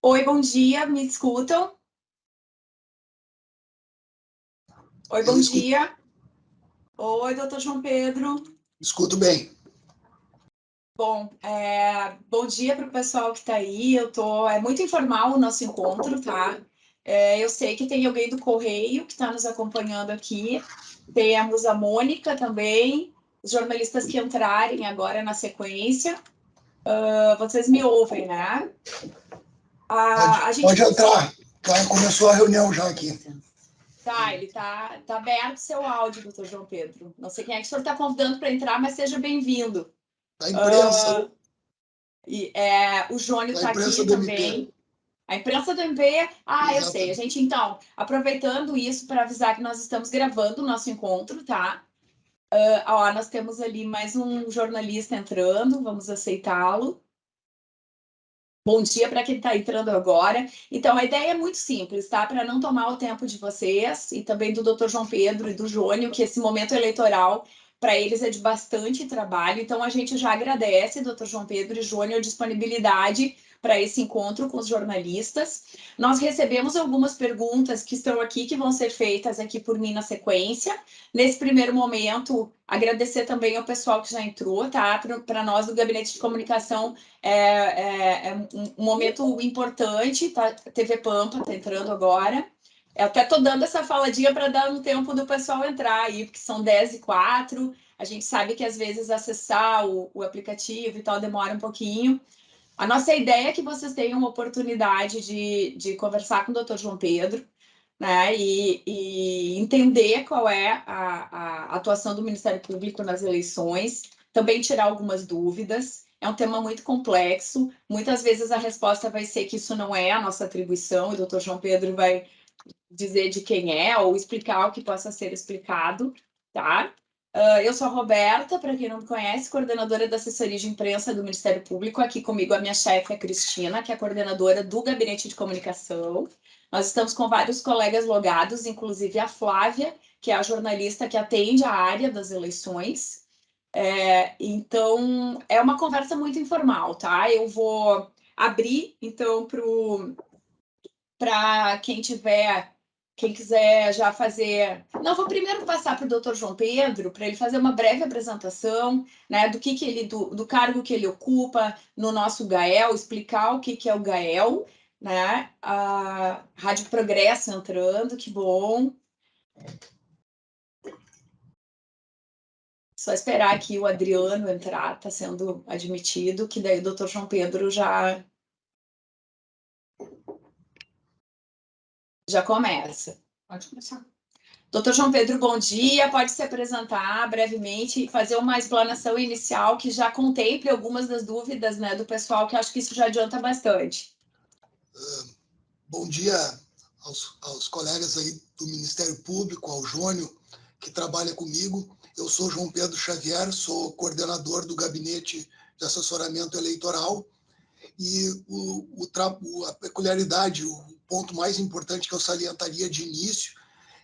Oi, bom dia, me escutam? Oi, bom dia. Oi, doutor João Pedro. Escuto bem. Bom, bom dia para o pessoal que está aí. É muito informal o nosso encontro, tá? Eu sei que tem alguém do Correio que está nos acompanhando aqui. Temos a Mônica também, os jornalistas que entrarem agora na sequência. Vocês me ouvem, né? Pode entrar. Começou a reunião já aqui. Tá, ele tá aberto seu áudio, doutor João Pedro. Não sei quem é que o senhor está convidando para entrar, mas seja bem-vindo. Da imprensa. O Jônio está aqui do também. MP. A imprensa do MP. Ah, eu Exatamente. sei. A gente, então, aproveitando isso para avisar que nós estamos gravando o nosso encontro, tá? Nós temos ali mais um jornalista entrando, vamos aceitá-lo. Bom dia para quem está entrando agora. Então, a ideia é muito simples, tá? Para não tomar o tempo de vocês e também do Dr. João Pedro e do Jônio, que esse momento eleitoral, para eles é de bastante trabalho. Então, a gente já agradece, Dr. João Pedro e Jônio, a disponibilidade para esse encontro com os jornalistas. Nós recebemos algumas perguntas que estão aqui, que vão ser feitas aqui por mim na sequência. Nesse primeiro momento, agradecer também ao pessoal que já entrou, tá? Para nós do Gabinete de Comunicação, é um momento importante, tá? TV Pampa está entrando agora. Eu até estou dando essa faladinha para dar um tempo do pessoal entrar aí, porque são 10h04. A gente sabe que às vezes acessar o aplicativo e tal demora um pouquinho. A nossa ideia é que vocês tenham uma oportunidade de conversar com o Dr. João Pedro, né? E entender qual é a atuação do Ministério Público nas eleições, também tirar algumas dúvidas. É um tema muito complexo. Muitas vezes a resposta vai ser que isso não é a nossa atribuição, e o doutor João Pedro vai dizer de quem é, ou explicar o que possa ser explicado, tá? Eu sou a Roberta, para quem não me conhece, coordenadora da assessoria de imprensa do Ministério Público. Aqui comigo a minha chefe, a Cristina, que é a coordenadora do Gabinete de Comunicação. Nós estamos com vários colegas logados, inclusive a Flávia, que é a jornalista que atende a área das eleições. Então, é uma conversa muito informal, tá? Eu vou abrir, então, para quem quiser já fazer. Não, vou primeiro passar para o doutor João Pedro, para ele fazer uma breve apresentação, né, do cargo que ele ocupa no nosso GAEL, explicar o que é o GAEL, né? A Rádio Progresso entrando, que bom. Só esperar aqui o Adriano entrar, está sendo admitido, que daí o doutor João Pedro já começa. Pode começar. Doutor João Pedro, bom dia. Pode se apresentar brevemente e fazer uma explanação inicial que já contemple algumas das dúvidas, né, do pessoal, que acho que isso já adianta bastante. Bom dia aos colegas aí do Ministério Público, ao Jônio, que trabalha comigo. Eu sou João Pedro Xavier, sou coordenador do Gabinete de Assessoramento Eleitoral. E a peculiaridade, o ponto mais importante que eu salientaria de início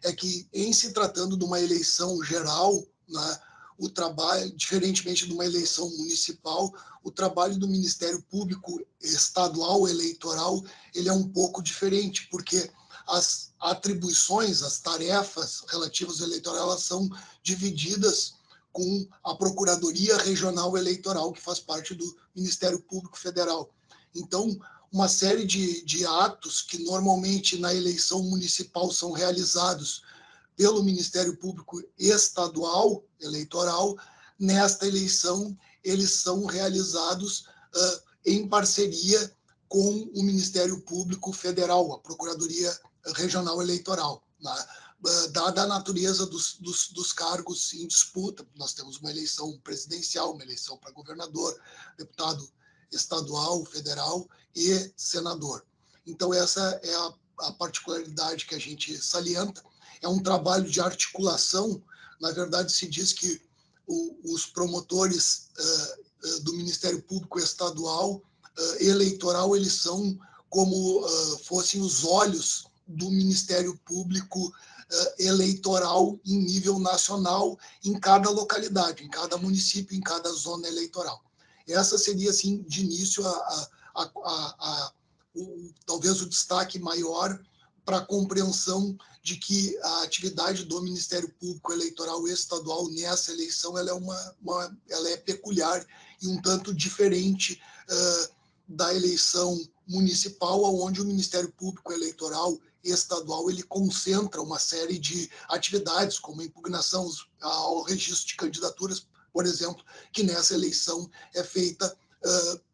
é que, em se tratando de uma eleição geral, né, o trabalho, diferentemente de uma eleição municipal, o trabalho do Ministério Público Estadual Eleitoral ele é um pouco diferente, porque as atribuições, as tarefas relativas ao eleitoral, elas são divididas com a Procuradoria Regional Eleitoral, que faz parte do Ministério Público Federal. Então, uma série de atos que normalmente na eleição municipal são realizados pelo Ministério Público Estadual Eleitoral, nesta eleição eles são realizados em parceria com o Ministério Público Federal, a Procuradoria Regional Eleitoral. Dada a natureza dos cargos em disputa, nós temos uma eleição presidencial, uma eleição para governador, deputado estadual, federal e senador. Então, essa é a particularidade que a gente salienta. É um trabalho de articulação. Na verdade, se diz que os promotores do Ministério Público Estadual Eleitoral, eles são como fossem os olhos do Ministério Público Eleitoral em nível nacional, em cada localidade, em cada município, em cada zona eleitoral. Essa seria, assim, de início, a talvez o destaque maior para a compreensão de que a atividade do Ministério Público Eleitoral Estadual nessa eleição ela é peculiar e um tanto diferente da eleição municipal, onde o Ministério Público Eleitoral Estadual ele concentra uma série de atividades, como a impugnação ao registro de candidaturas, por exemplo, que nessa eleição é feita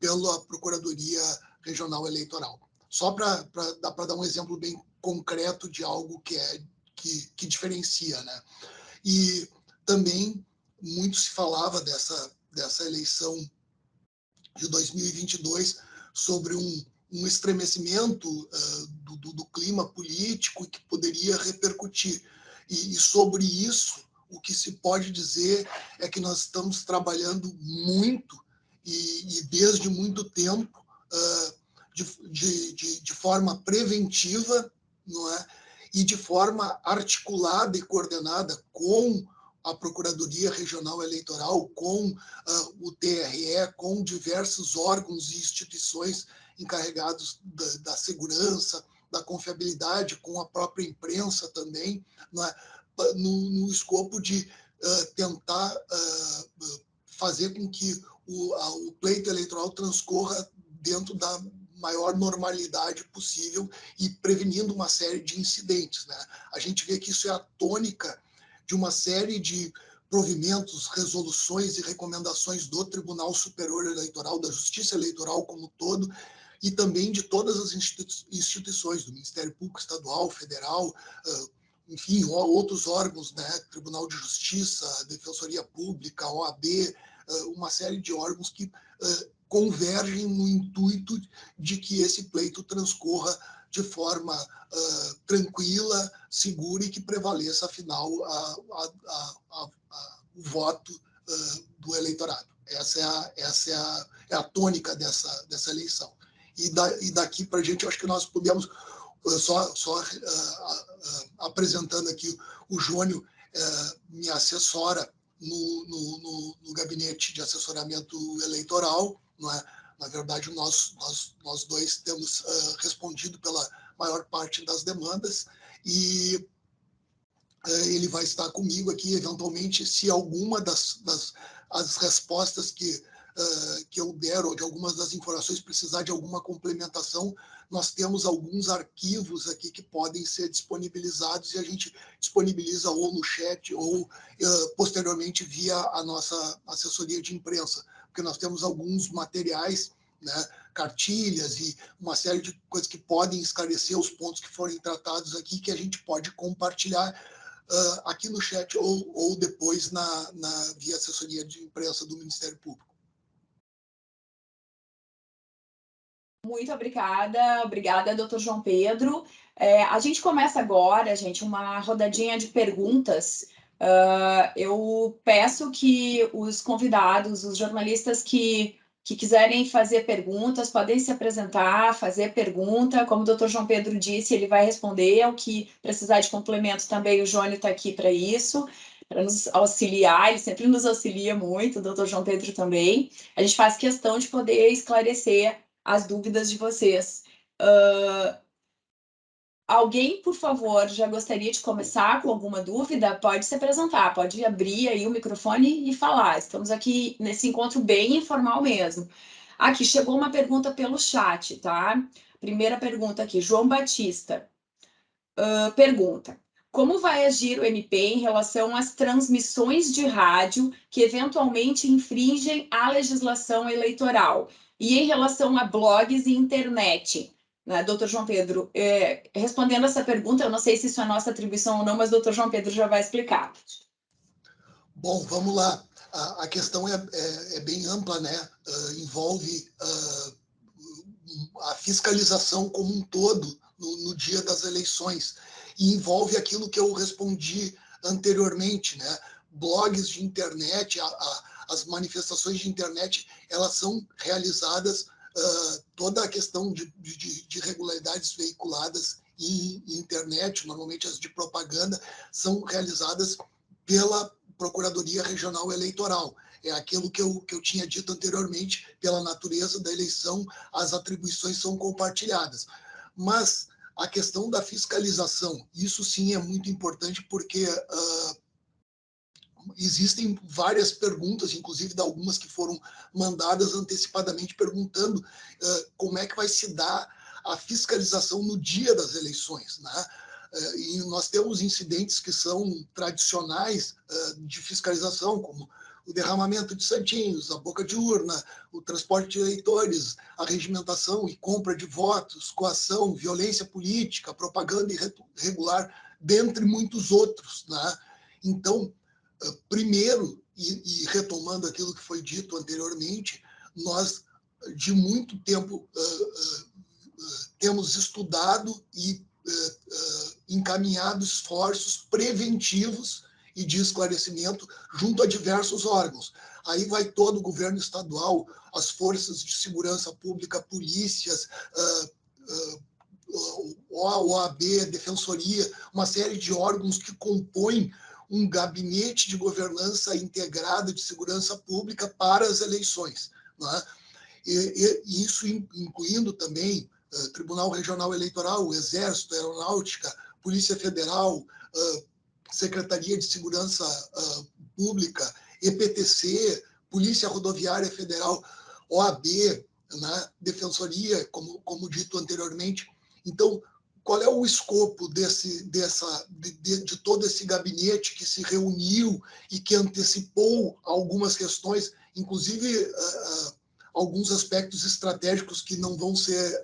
pela Procuradoria Regional Eleitoral. Só para dar um exemplo bem concreto de algo que diferencia, né? E também muito se falava dessa eleição de 2022 sobre um estremecimento do clima político que poderia repercutir. E sobre isso, o que se pode dizer é que nós estamos trabalhando muito e desde muito tempo de forma preventiva, não é? E de forma articulada e coordenada com a Procuradoria Regional Eleitoral, com o TRE, com diversos órgãos e instituições encarregados da segurança, da confiabilidade, com a própria imprensa também, não é? No escopo de tentar fazer com que o pleito eleitoral transcorra dentro da maior normalidade possível e prevenindo uma série de incidentes, né? A gente vê que isso é a tônica de uma série de provimentos, resoluções e recomendações do Tribunal Superior Eleitoral, da Justiça Eleitoral como um todo, e também de todas as instituições, do Ministério Público Estadual, Federal, enfim, outros órgãos, né? Tribunal de Justiça, Defensoria Pública, OAB, uma série de órgãos que convergem no intuito de que esse pleito transcorra de forma tranquila, segura e que prevaleça, afinal, o voto do eleitorado. Essa é a tônica dessa eleição. E daqui para a gente, eu acho que nós podemos, só apresentando aqui, o Jônio me assessora no gabinete de assessoramento eleitoral, não é? Na verdade, nós dois temos respondido pela maior parte das demandas e ele vai estar comigo aqui, eventualmente, se alguma as respostas que eu der ou de algumas das informações precisar de alguma complementação, nós temos alguns arquivos aqui que podem ser disponibilizados e a gente disponibiliza ou no chat ou posteriormente via a nossa assessoria de imprensa, porque nós temos alguns materiais, né, cartilhas e uma série de coisas que podem esclarecer os pontos que forem tratados aqui, que a gente pode compartilhar aqui no chat ou depois via assessoria de imprensa do Ministério Público. Muito obrigada, doutor João Pedro. A gente começa agora, gente, uma rodadinha de perguntas. Eu peço que os convidados, os jornalistas que quiserem fazer perguntas, podem se apresentar, fazer pergunta. Como o doutor João Pedro disse, ele vai responder. Ao que precisar de complemento também, o Jônio está aqui para isso, para nos auxiliar. Ele sempre nos auxilia muito, o doutor João Pedro também. A gente faz questão de poder esclarecer as dúvidas de vocês. Alguém, por favor, já gostaria de começar com alguma dúvida? Pode se apresentar, pode abrir aí o microfone e falar. Estamos aqui nesse encontro bem informal mesmo. Aqui, chegou uma pergunta pelo chat, tá? Primeira pergunta aqui, João Batista. Pergunta: como vai agir o MP em relação às transmissões de rádio que eventualmente infringem a legislação eleitoral? E em relação a blogs e internet? Né, doutor João Pedro, respondendo essa pergunta, eu não sei se isso é nossa atribuição ou não, mas o doutor João Pedro já vai explicar. Bom, vamos lá. A questão é bem ampla, né? Envolve a fiscalização como um todo no dia das eleições e envolve aquilo que eu respondi anteriormente, né? Blogs de internet, as manifestações de internet, elas são realizadas, toda a questão de irregularidades veiculadas em internet, normalmente as de propaganda, são realizadas pela Procuradoria Regional Eleitoral. É aquilo que eu tinha dito anteriormente, pela natureza da eleição, as atribuições são compartilhadas. Mas a questão da fiscalização, isso sim é muito importante, porque existem várias perguntas, inclusive de algumas que foram mandadas antecipadamente, perguntando como é que vai se dar a fiscalização no dia das eleições, né? E nós temos incidentes que são tradicionais de fiscalização, como o derramamento de santinhos, a boca de urna, o transporte de eleitores, a regimentação e compra de votos, coação, violência política, propaganda irregular, dentre muitos outros, né? Então, primeiro, e retomando aquilo que foi dito anteriormente, nós, de muito tempo, temos estudado e encaminhado esforços preventivos e de esclarecimento junto a diversos órgãos. Aí vai todo o governo estadual, as forças de segurança pública, polícias, OAB, Defensoria, uma série de órgãos que compõem um gabinete de governança integrada de segurança pública para as eleições, né? E isso incluindo também Tribunal Regional Eleitoral, Exército, Aeronáutica, Polícia Federal, Secretaria de Segurança Pública, EPTC, Polícia Rodoviária Federal, OAB, né? Defensoria, como dito anteriormente. Então, qual é o escopo de todo esse gabinete que se reuniu e que antecipou algumas questões, inclusive alguns aspectos estratégicos que não vão ser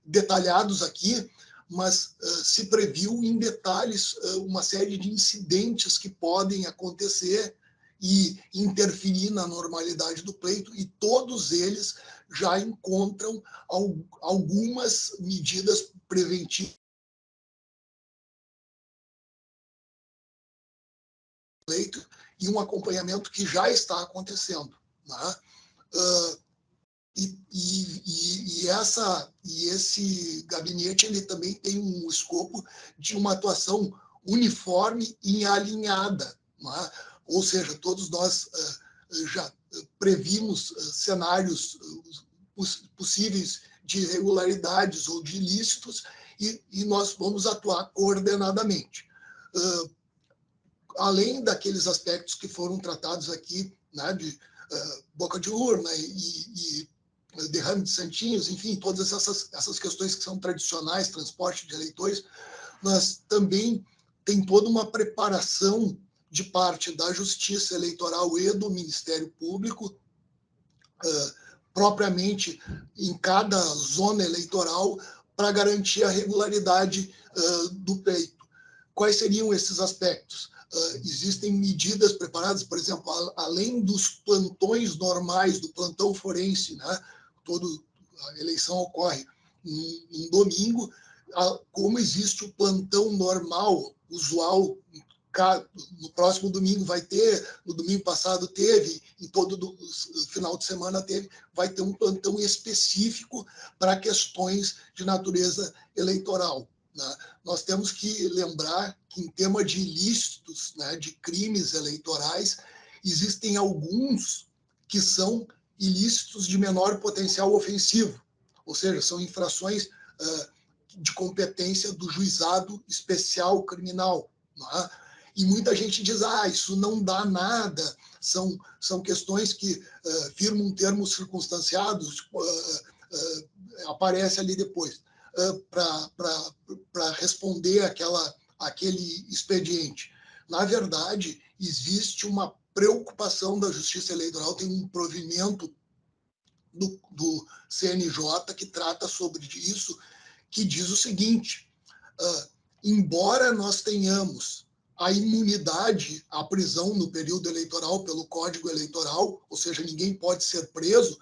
detalhados aqui, mas se previu em detalhes uma série de incidentes que podem acontecer e interferir na normalidade do pleito, e todos eles já encontram algumas medidas preventivas do pleito e um acompanhamento que já está acontecendo, né? E esse gabinete ele também tem um escopo de uma atuação uniforme e alinhada, né? Ou seja, todos nós já previmos cenários possíveis de irregularidades ou de ilícitos e nós vamos atuar coordenadamente. Além daqueles aspectos que foram tratados aqui, né, de boca de urna e derrame de santinhos, enfim, todas essas questões que são tradicionais, transporte de eleitores, nós também tem toda uma preparação de parte da Justiça Eleitoral e do Ministério Público, propriamente em cada zona eleitoral, para garantir a regularidade do pleito. Quais seriam esses aspectos? Existem medidas preparadas, por exemplo, além dos plantões normais, do plantão forense, né? A eleição ocorre num domingo, como existe o plantão normal, usual, no próximo domingo vai ter, no domingo passado teve, em todo final de semana teve, vai ter um plantão específico para questões de natureza eleitoral, né? Nós temos que lembrar que, em tema de ilícitos, né, de crimes eleitorais, existem alguns que são ilícitos de menor potencial ofensivo, ou seja, são infrações de competência do juizado especial criminal, né? E muita gente diz, isso não dá nada, são questões que firmam termos circunstanciados, aparece ali depois, para responder aquele expediente. Na verdade, existe uma preocupação da Justiça Eleitoral, tem um provimento do CNJ que trata sobre isso, que diz o seguinte: embora nós tenhamos a imunidade à prisão no período eleitoral pelo Código Eleitoral, ou seja, ninguém pode ser preso,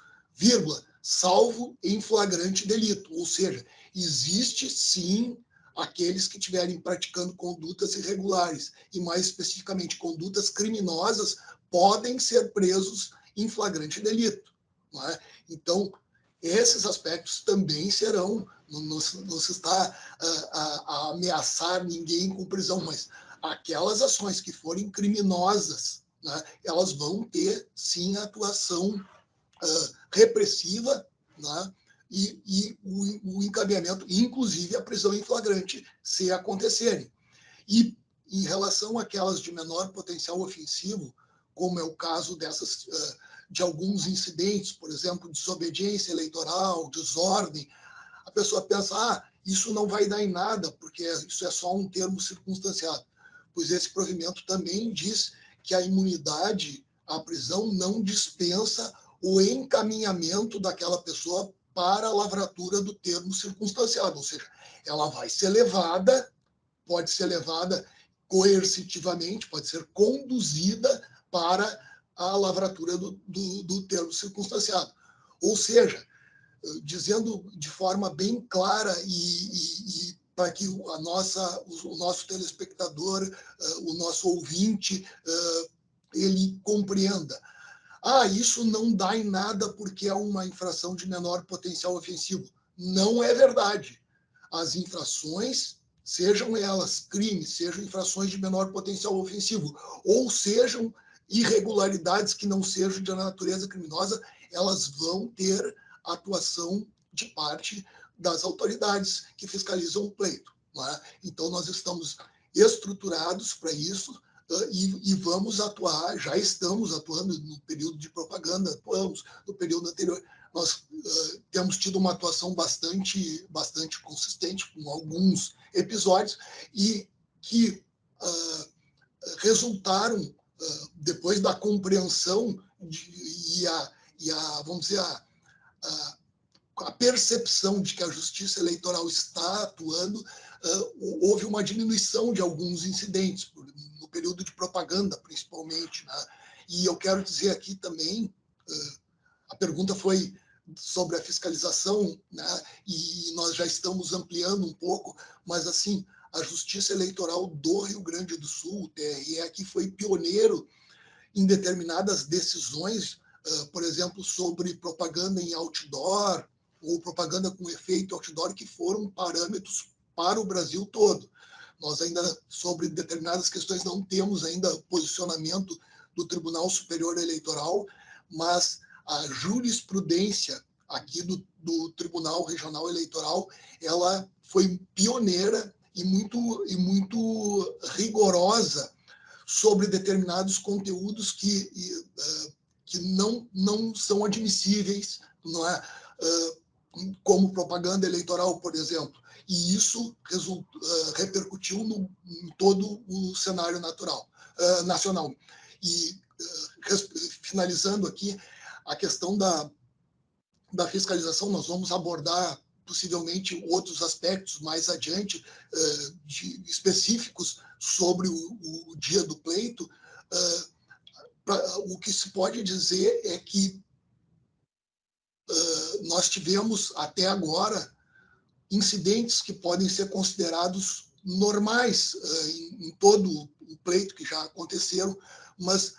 salvo em flagrante delito, ou seja, existe sim aqueles que estiverem praticando condutas irregulares e, mais especificamente, condutas criminosas, podem ser presos em flagrante delito, não é? Então, esses aspectos também serão, não se está a ameaçar ninguém com prisão, mas aquelas ações que forem criminosas, né, elas vão ter, sim, atuação repressiva, né, e o encaminhamento, inclusive a prisão em flagrante, se acontecerem. E em relação àquelas de menor potencial ofensivo, como é o caso dessas, de alguns incidentes, por exemplo, desobediência eleitoral, desordem, a pessoa pensa, isso não vai dar em nada, porque isso é só um termo circunstanciado. Pois esse provimento também diz que a imunidade à prisão não dispensa o encaminhamento daquela pessoa para a lavratura do termo circunstanciado, ou seja, ela vai ser levada, pode ser levada coercitivamente, pode ser conduzida para a lavratura do termo circunstanciado. Ou seja, dizendo de forma bem clara e para que o nosso telespectador, o nosso ouvinte, ele compreenda. Isso não dá em nada porque é uma infração de menor potencial ofensivo. Não é verdade. As infrações, sejam elas crimes, sejam infrações de menor potencial ofensivo, ou sejam irregularidades que não sejam de natureza criminosa, elas vão ter atuação de parte das autoridades que fiscalizam o pleito. Não é? Então, nós estamos estruturados para isso, e vamos atuar, já estamos atuando no período de propaganda, atuamos no período anterior. Nós temos tido uma atuação bastante consistente, com alguns episódios, e que resultaram, depois da compreensão vamos dizer, a percepção de que a Justiça Eleitoral está atuando, houve uma diminuição de alguns incidentes, no período de propaganda, principalmente. Né? E eu quero dizer aqui também, a pergunta foi sobre a fiscalização, né? E nós já estamos ampliando um pouco, mas, assim, a Justiça Eleitoral do Rio Grande do Sul, o TRE, aqui foi pioneiro em determinadas decisões, por exemplo, sobre propaganda em outdoor, ou propaganda com efeito outdoor, que foram parâmetros para o Brasil todo. Nós ainda, sobre determinadas questões, não temos ainda posicionamento do Tribunal Superior Eleitoral, mas a jurisprudência aqui do Tribunal Regional Eleitoral, ela foi pioneira e muito rigorosa sobre determinados conteúdos que não são admissíveis, não é? Como propaganda eleitoral, por exemplo. E isso repercutiu em todo o cenário nacional. E, finalizando aqui, a questão da fiscalização, nós vamos abordar possivelmente outros aspectos mais adiante, específicos sobre o dia do pleito. O que se pode dizer é que nós tivemos até agora incidentes que podem ser considerados normais em todo o pleito que já aconteceram, mas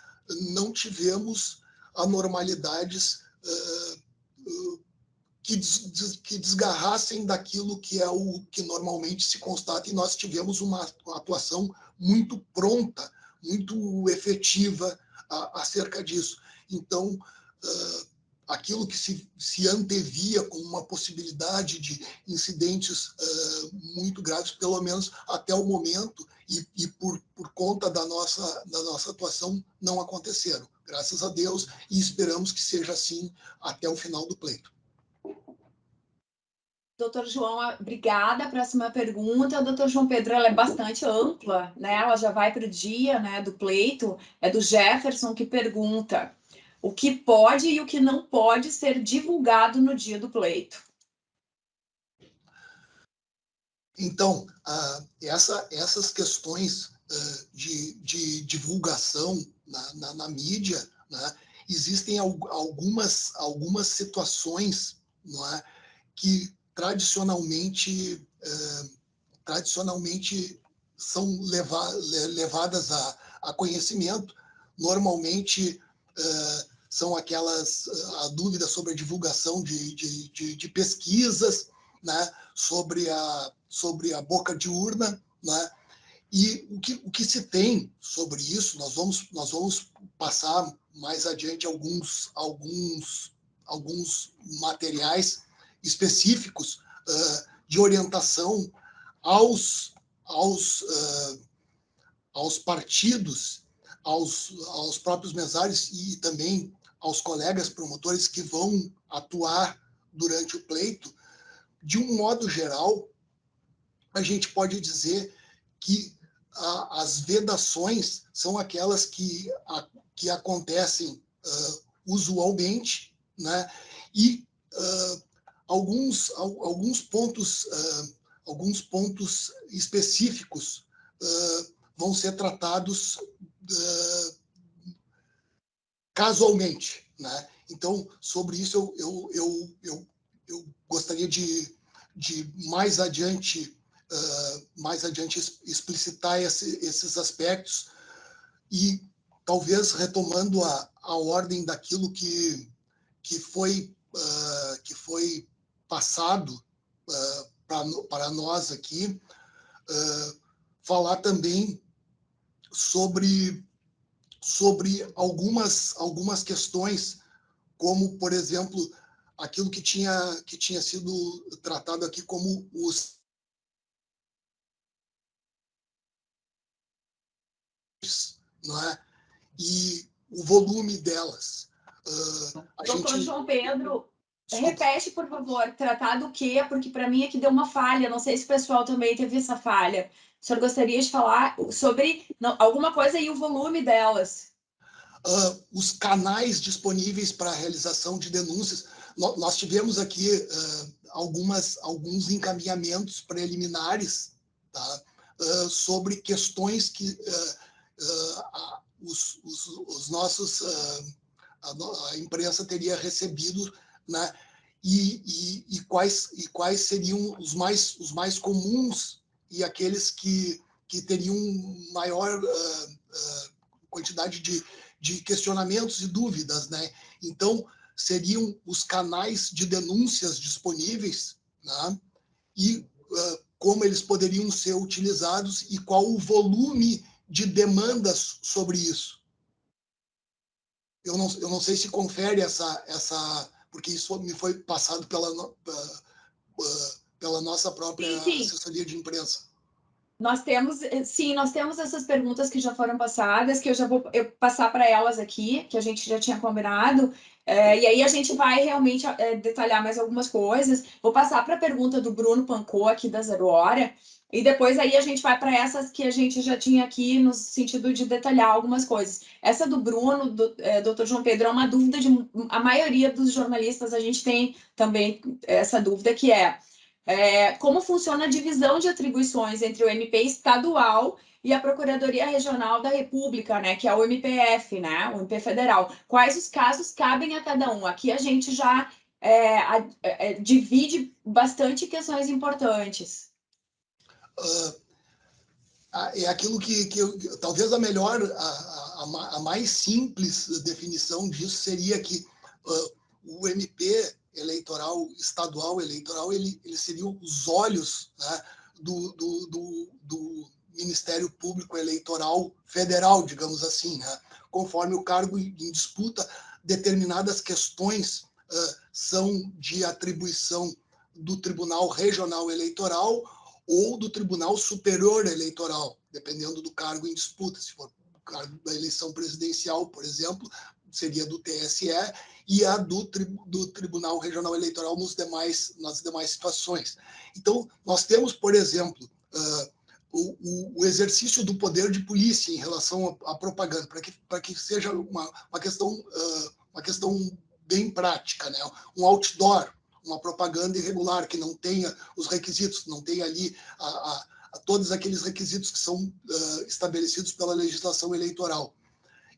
não tivemos anormalidades que desgarrassem daquilo que é o que normalmente se constata, e nós tivemos uma atuação muito pronta, muito efetiva acerca disso. Então, aquilo que se antevia com uma possibilidade de incidentes muito graves, pelo menos até o momento, e por conta da nossa atuação, não aconteceram. Graças a Deus, e esperamos que seja assim até o final do pleito. Doutor João, obrigada. A próxima pergunta, doutor João Pedro, ela é bastante ampla, né? Ela já vai para o dia, né, do pleito. É do Jefferson, que pergunta o que pode e o que não pode ser divulgado no dia do pleito. Então, essas questões de divulgação na mídia, né, existem algumas situações, não é, que tradicionalmente são levadas a conhecimento. Normalmente são aquelas a dúvida sobre a divulgação de pesquisas, né, sobre a boca de urna, né, E o que se tem sobre isso, nós vamos passar mais adiante alguns materiais específicos de orientação aos partidos, aos próprios mesários e também aos colegas promotores que vão atuar durante o pleito. De um modo geral, a gente pode dizer que as vedações são aquelas que acontecem usualmente, né? E alguns pontos específicos vão ser tratados casualmente, né? Então, sobre isso eu gostaria de mais adiante explicitar esses aspectos e talvez retomando a ordem daquilo que foi passado para nós aqui, falar também sobre algumas questões, como, por exemplo, aquilo que tinha sido tratado aqui como os, não é? E o volume delas. Doutor João Pedro, repete, por favor, tratar do quê? Porque para mim aqui deu uma falha, não sei se o pessoal também teve essa falha. O senhor gostaria de falar sobre alguma coisa e o volume delas? Os canais disponíveis para a realização de denúncias. Nós tivemos aqui alguns encaminhamentos preliminares, tá? Sobre questões que os nossos a imprensa teria recebido, né? E quais seriam os mais comuns e aqueles que teriam maior quantidade de questionamentos e dúvidas, né? Então, seriam os canais de denúncias disponíveis, né? E como eles poderiam ser utilizados e qual o volume de demandas sobre isso. Eu não sei se confere essa porque isso me foi passado pela nossa própria assessoria de imprensa. Nós temos essas perguntas que já foram passadas, que eu já vou passar para elas aqui, que a gente já tinha combinado, e aí a gente vai realmente detalhar mais algumas coisas. Vou passar para a pergunta do Bruno Pancô, aqui da Zero Hora, e depois aí a gente vai para essas que a gente já tinha aqui, no sentido de detalhar algumas coisas. Essa do Bruno, doutor João Pedro, é uma dúvida de a maioria dos jornalistas, a gente tem também essa dúvida, que é como funciona a divisão de atribuições entre o MP estadual e a Procuradoria Regional da República, né, que é o MPF, né, o MP Federal. Quais os casos cabem a cada um? Aqui a gente já divide bastante questões importantes. É aquilo que talvez a melhor, a mais simples definição disso seria que o MP eleitoral, estadual eleitoral, ele seria os olhos, né, do Ministério Público Eleitoral Federal, digamos assim, né? Conforme o cargo em disputa, determinadas questões são de atribuição do Tribunal Regional Eleitoral ou do Tribunal Superior Eleitoral, dependendo do cargo em disputa. Se for o cargo da eleição presidencial, por exemplo, seria do TSE, e a do Tribunal Regional Eleitoral nas demais situações. Então, nós temos, por exemplo, o exercício do poder de polícia em relação à propaganda, para que seja uma questão bem prática, né? Um outdoor, uma propaganda irregular, que não tenha os requisitos, não tenha ali todos aqueles requisitos que são estabelecidos pela legislação eleitoral.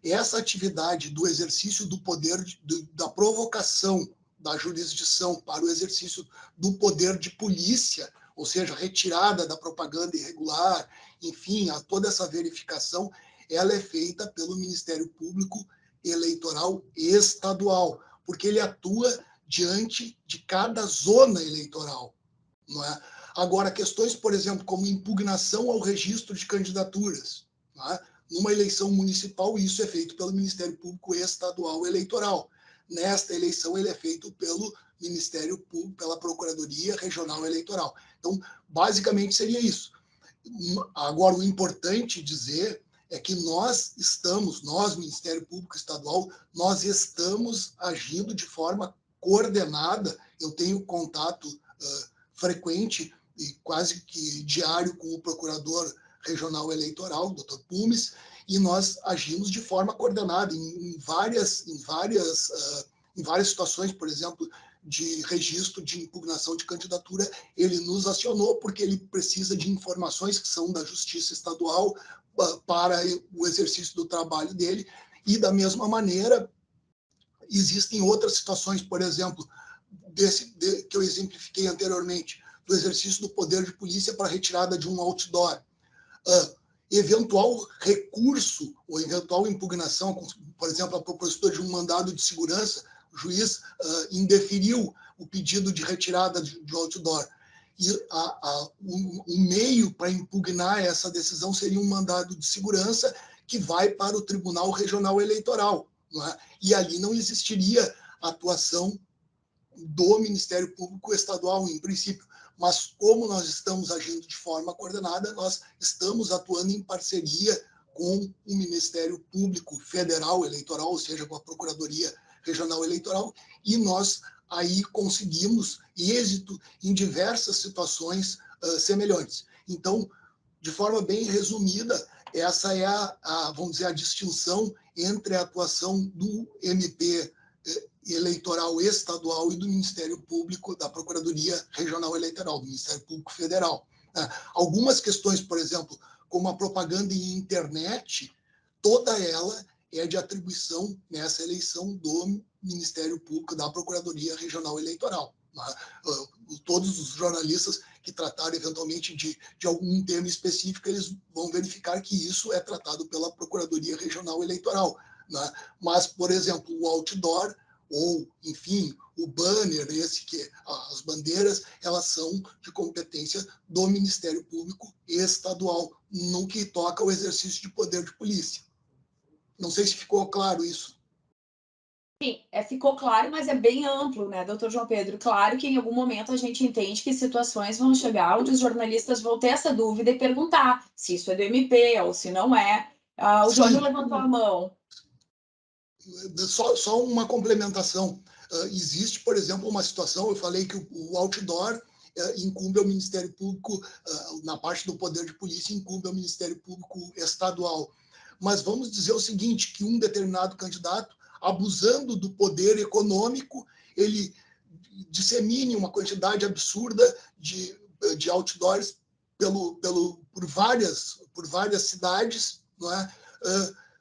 Essa atividade do exercício do poder, da provocação da jurisdição para o exercício do poder de polícia, ou seja, retirada da propaganda irregular, enfim, toda essa verificação, ela é feita pelo Ministério Público Eleitoral Estadual, porque ele atua diante de cada zona eleitoral, não é? Agora, questões, por exemplo, como impugnação ao registro de candidaturas, tá? Numa eleição municipal, isso é feito pelo Ministério Público Estadual Eleitoral. Nesta eleição, ele é feito pelo Ministério Público, pela Procuradoria Regional Eleitoral. Então, basicamente, seria isso. Agora, o importante dizer é que nós, Ministério Público Estadual, nós estamos agindo de forma coordenada. Eu tenho contato frequente e quase que diário com o Procurador Regional Eleitoral, o Dr. Pumes, e nós agimos de forma coordenada em várias situações, por exemplo, de registro de impugnação de candidatura, ele nos acionou porque ele precisa de informações que são da Justiça Estadual para o exercício do trabalho dele, e da mesma maneira existem outras situações, por exemplo, que eu exemplifiquei anteriormente, do exercício do poder de polícia para a retirada de um outdoor. Eventual recurso ou eventual impugnação, por exemplo, a propositura de um mandado de segurança, o juiz indeferiu o pedido de retirada de outdoor. E o meio para impugnar essa decisão seria um mandado de segurança que vai para o Tribunal Regional Eleitoral. Não é? E ali não existiria atuação do Ministério Público Estadual, em princípio. Mas como nós estamos agindo de forma coordenada, nós estamos atuando em parceria com o Ministério Público Federal Eleitoral, ou seja, com a Procuradoria Regional Eleitoral, e nós aí conseguimos êxito em diversas situações semelhantes. Então, de forma bem resumida, essa é vamos dizer, a distinção entre a atuação do MP Eleitoral Estadual e do Ministério Público, da Procuradoria Regional Eleitoral, do Ministério Público Federal. Algumas questões, por exemplo, como a propaganda em internet, toda ela é de atribuição nessa eleição do Ministério Público, da Procuradoria Regional Eleitoral. Todos os jornalistas que tratarem eventualmente de algum tema específico, eles vão verificar que isso é tratado pela Procuradoria Regional Eleitoral. Mas, por exemplo, o outdoor, ou, enfim, o banner, as bandeiras, elas são de competência do Ministério Público Estadual, no que toca ao exercício de poder de polícia. Não sei se ficou claro isso. Sim, ficou claro, mas é bem amplo, né, doutor João Pedro? Claro que em algum momento a gente entende que situações vão chegar onde os jornalistas vão ter essa dúvida e perguntar se isso é do MP ou se não é. O Jônio levantou a mão. Só uma complementação. Existe, por exemplo, uma situação, eu falei que o outdoor incumbe ao Ministério Público, na parte do poder de polícia, incumbe ao Ministério Público Estadual. Mas vamos dizer o seguinte, que um determinado candidato, abusando do poder econômico, ele dissemine uma quantidade absurda de outdoors por várias cidades, não é?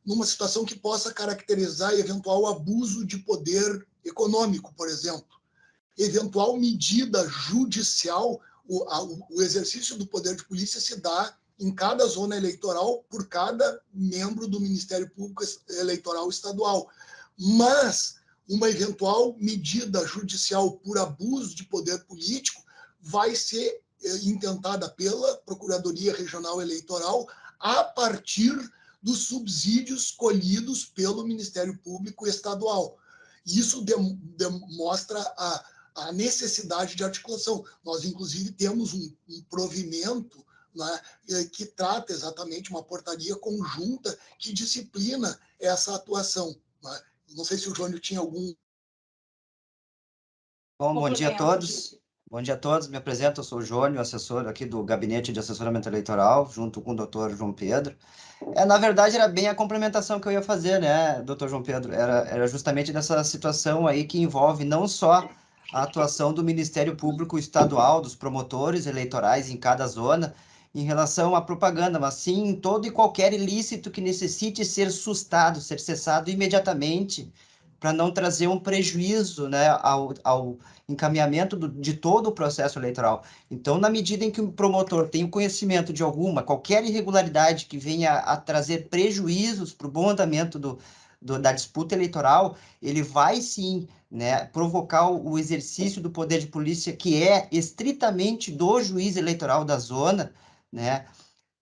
Numa situação que possa caracterizar eventual abuso de poder econômico, por exemplo. Eventual medida judicial, o exercício do poder de polícia se dá em cada zona eleitoral por cada membro do Ministério Público Eleitoral Estadual. Mas uma eventual medida judicial por abuso de poder político vai ser intentada pela Procuradoria Regional Eleitoral a partir dos subsídios colhidos pelo Ministério Público Estadual. Isso demonstra a necessidade de articulação. Nós, inclusive, temos um provimento, né, que trata exatamente uma portaria conjunta que disciplina essa atuação. Né? Não sei se o Jônio tinha algum... Bom dia a todos. Bom dia a todos. Me apresento, eu sou o Jônio, assessor aqui do Gabinete de Assessoramento Eleitoral, junto com o doutor João Pedro. Na verdade, era bem a complementação que eu ia fazer, né, doutor João Pedro? Era justamente nessa situação aí que envolve não só a atuação do Ministério Público Estadual, dos promotores eleitorais em cada zona, em relação à propaganda, mas sim em todo e qualquer ilícito que necessite ser sustado, ser cessado imediatamente, para não trazer um prejuízo, né, ao encaminhamento de todo o processo eleitoral. Então, na medida em que o promotor tem o conhecimento de qualquer irregularidade que venha a trazer prejuízos para o bom andamento da disputa eleitoral, ele vai sim, né, provocar o exercício do poder de polícia, que é estritamente do juiz eleitoral da zona, né,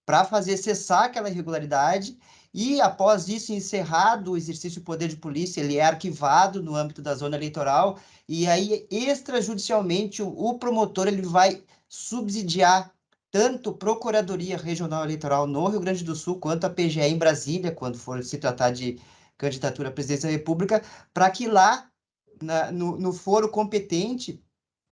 para fazer cessar aquela irregularidade. E, após isso, encerrado o exercício do poder de polícia, ele é arquivado no âmbito da zona eleitoral, e aí, extrajudicialmente, o promotor ele vai subsidiar tanto Procuradoria Regional Eleitoral no Rio Grande do Sul, quanto a PGE em Brasília, quando for se tratar de candidatura à presidência da República, para que lá, no foro competente,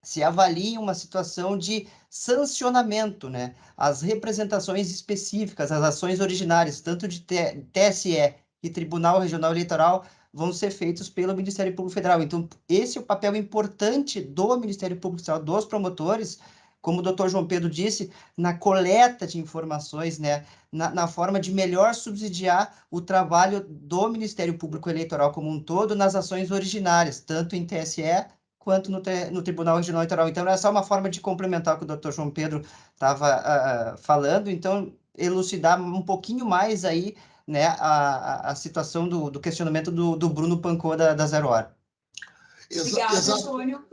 se avalie uma situação de sancionamento, né? As representações específicas, as ações originárias, tanto de TSE e Tribunal Regional Eleitoral, vão ser feitos pelo Ministério Público Federal. Então, esse é o papel importante do Ministério Público Federal, dos promotores, como o doutor João Pedro disse, na coleta de informações, né? Na forma de melhor subsidiar o trabalho do Ministério Público Eleitoral como um todo nas ações originárias, tanto em TSE quanto no Tribunal Regional Eleitoral. Então, é só uma forma de complementar o que o doutor João Pedro estava falando, então, elucidar um pouquinho mais aí, né, a situação do questionamento do Bruno Pancô da Zero Hora. Obrigada, Jônio.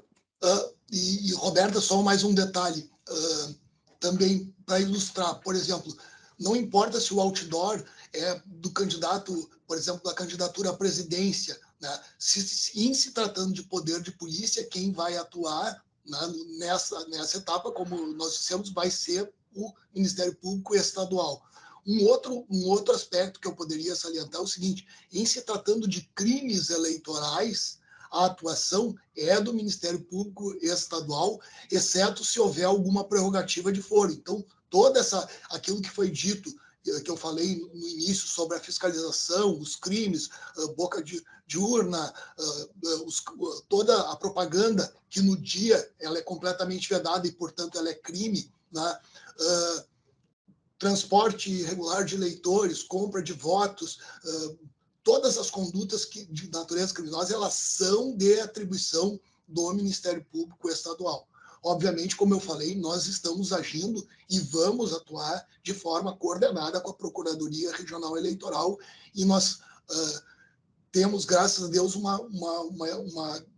E, Roberta, só mais um detalhe, também para ilustrar, por exemplo, não importa se o outdoor é do candidato, por exemplo, da candidatura à presidência, né? Em se tratando de poder de polícia, quem vai atuar, né, nessa etapa, como nós dissemos, vai ser o Ministério Público Estadual. Um outro aspecto que eu poderia salientar é o seguinte: em se tratando de crimes eleitorais, a atuação é do Ministério Público Estadual, exceto se houver alguma prerrogativa de foro. Então, aquilo que foi dito, que eu falei no início sobre a fiscalização, os crimes, boca de urna, toda a propaganda, que no dia ela é completamente vedada e, portanto, ela é crime, né? Transporte irregular de eleitores, compra de votos, todas as condutas de natureza criminosa, elas são de atribuição do Ministério Público Estadual. Obviamente, como eu falei, nós estamos agindo e vamos atuar de forma coordenada com a Procuradoria Regional Eleitoral, e nós temos, graças a Deus, uma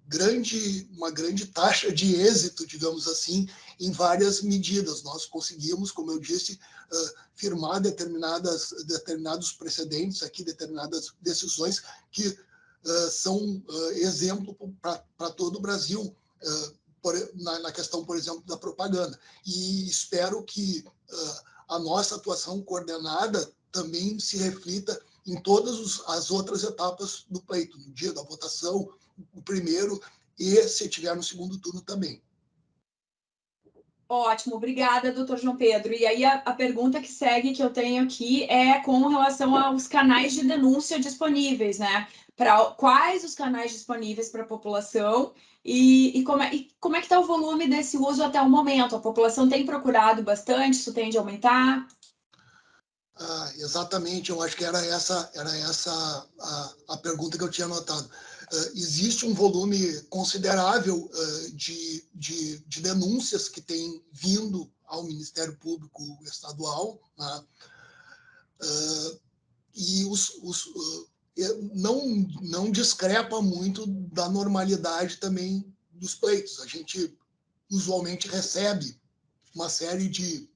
grande taxa de êxito, digamos assim, em várias medidas. Nós conseguimos, como eu disse, firmar determinados precedentes aqui, determinadas decisões que são exemplo para todo o Brasil, na questão, por exemplo, da propaganda. E espero que a nossa atuação coordenada também se reflita em todas as outras etapas do pleito, no dia da votação, o primeiro, e se tiver no segundo turno também. Ótimo, obrigada, doutor João Pedro. E aí a pergunta que segue, que eu tenho aqui, é com relação aos canais de denúncia disponíveis, né? Quais os canais disponíveis para a população e como é que está o volume desse uso até o momento? A população tem procurado bastante? Isso tende a aumentar? Exatamente, eu acho que era essa a pergunta que eu tinha anotado. Existe um volume considerável de denúncias que tem vindo ao Ministério Público Estadual, né? E não discrepa muito da normalidade também dos pleitos. A gente usualmente recebe uma série de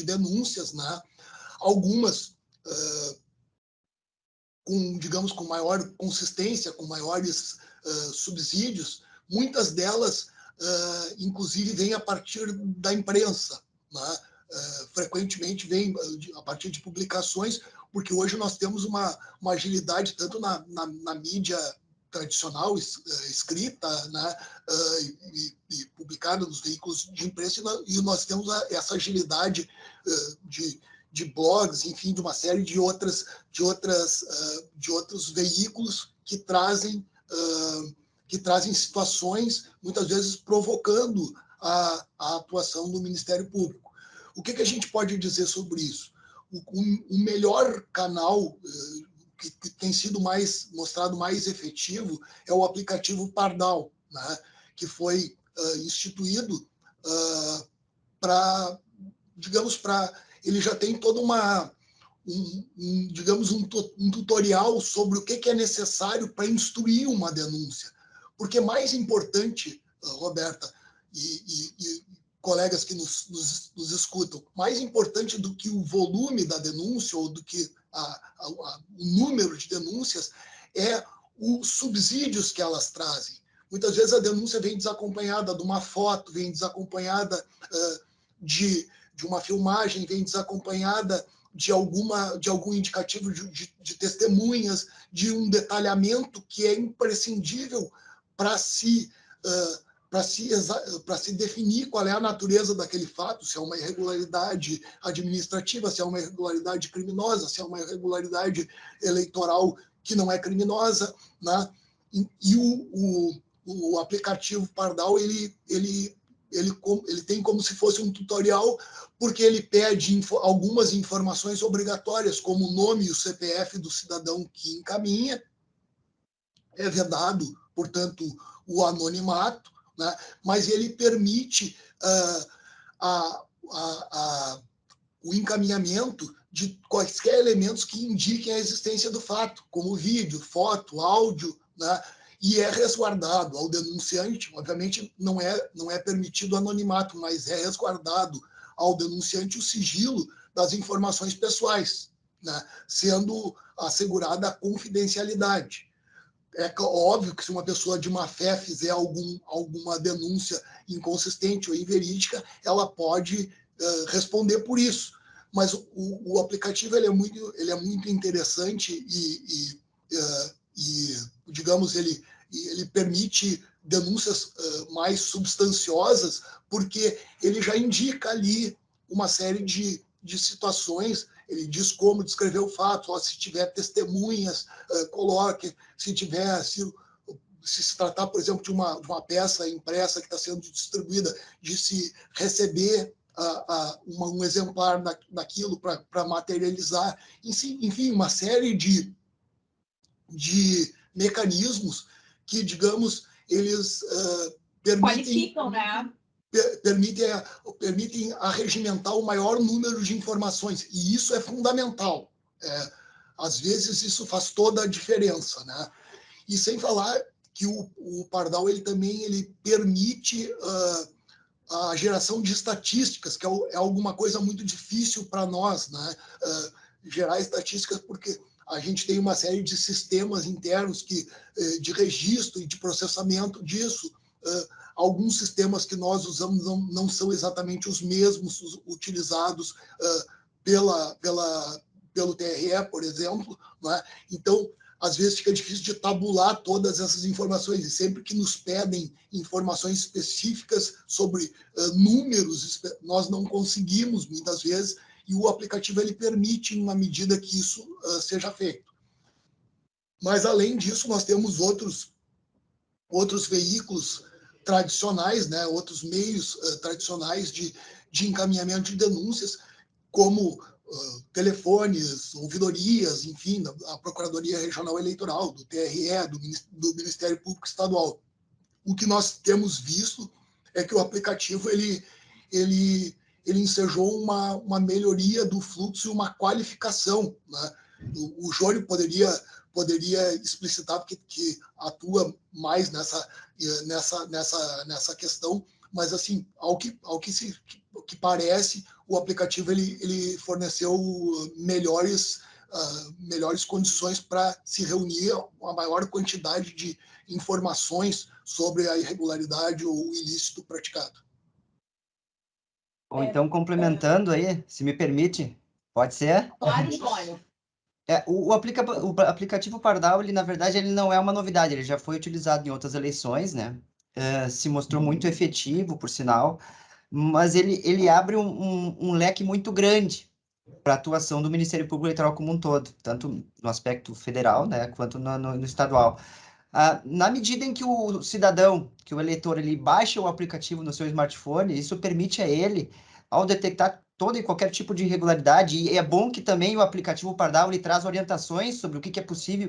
denúncias, né? Algumas com maior consistência, com maiores subsídios, muitas delas, inclusive, vêm a partir da imprensa, né? Frequentemente vêm a partir de publicações, porque hoje nós temos uma agilidade tanto na mídia tradicional, escrita, né, e publicada nos veículos de imprensa, e nós temos essa agilidade de blogs, enfim, de uma série de outros veículos que trazem situações, muitas vezes provocando a atuação do Ministério Público. O que a gente pode dizer sobre isso? O melhor canal que tem sido mostrado mais efetivo é o aplicativo Pardal, né, que foi instituído ele já tem toda digamos, um tutorial sobre o que é necessário para instruir uma denúncia. Porque mais importante, Roberta e colegas que nos escutam, mais importante do que o volume da denúncia ou do que o número de denúncias é os subsídios que elas trazem. Muitas vezes a denúncia vem desacompanhada de uma foto, vem desacompanhada de uma filmagem, vem desacompanhada de algum indicativo de testemunhas, de um detalhamento que é imprescindível para se definir qual é a natureza daquele fato, se é uma irregularidade administrativa, se é uma irregularidade criminosa, se é uma irregularidade eleitoral que não é criminosa, né? E o aplicativo Pardal ele tem como se fosse um tutorial, porque ele pede algumas informações obrigatórias, como o nome e o CPF do cidadão que encaminha, é vedado, portanto, o anonimato, né? Mas ele permite o encaminhamento de quaisquer elementos que indiquem a existência do fato, como vídeo, foto, áudio, né? E é resguardado ao denunciante. Obviamente, não é permitido o anonimato, mas é resguardado ao denunciante o sigilo das informações pessoais, né? Sendo assegurada a confidencialidade. É óbvio que se uma pessoa de má fé fizer alguma denúncia inconsistente ou inverídica, ela pode responder por isso. Mas o aplicativo ele é muito interessante e digamos, ele permite denúncias mais substanciosas, porque ele já indica ali uma série de situações. Ele diz como descrever o fato, se tiver testemunhas, coloque, se se tratar, por exemplo, de uma peça impressa que está sendo distribuída, de se receber um exemplar daquilo para materializar, enfim, uma série de mecanismos que, digamos, eles qualificam, né? Permitem arregimentar o maior número de informações, e isso é fundamental. Às vezes isso faz toda a diferença, né? E sem falar que o Pardal ele também permite a geração de estatísticas, que é alguma coisa muito difícil para nós, né? Gerar estatísticas, porque a gente tem uma série de sistemas internos de registro e de processamento disso. Alguns sistemas que nós usamos não são exatamente os mesmos utilizados pelo TRE, por exemplo, né? Então, às vezes fica difícil de tabular todas essas informações, e sempre que nos pedem informações específicas sobre números, nós não conseguimos, muitas vezes, e o aplicativo ele permite, na medida que isso seja feito. Mas, além disso, nós temos outros veículos tradicionais, né, outros meios tradicionais de encaminhamento de denúncias, como telefones, ouvidorias, enfim, a Procuradoria Regional Eleitoral, do TRE, do Ministério Público Estadual. O que nós temos visto é que o aplicativo ele ensejou uma melhoria do fluxo e uma qualificação, né? O Jônio poderia explicitar, porque que atua mais nessa questão, mas assim, ao que parece, o aplicativo ele forneceu melhores condições para se reunir uma maior quantidade de informações sobre a irregularidade ou o ilícito praticado. Ou então, complementando aí, se me permite, pode ser? Claro, Jônio. O aplicativo Pardal, ele, na verdade, ele não é uma novidade, ele já foi utilizado em outras eleições, né? Se mostrou muito efetivo, por sinal, mas ele abre um leque muito grande para a atuação do Ministério Público Eleitoral como um todo, tanto no aspecto federal, né, quanto no estadual. Na medida em que o cidadão, que o eleitor, ele baixa o aplicativo no seu smartphone, isso permite a ele, ao detectar todo e qualquer tipo de irregularidade, e é bom que também o aplicativo Pardal ele traz orientações sobre o que é possível,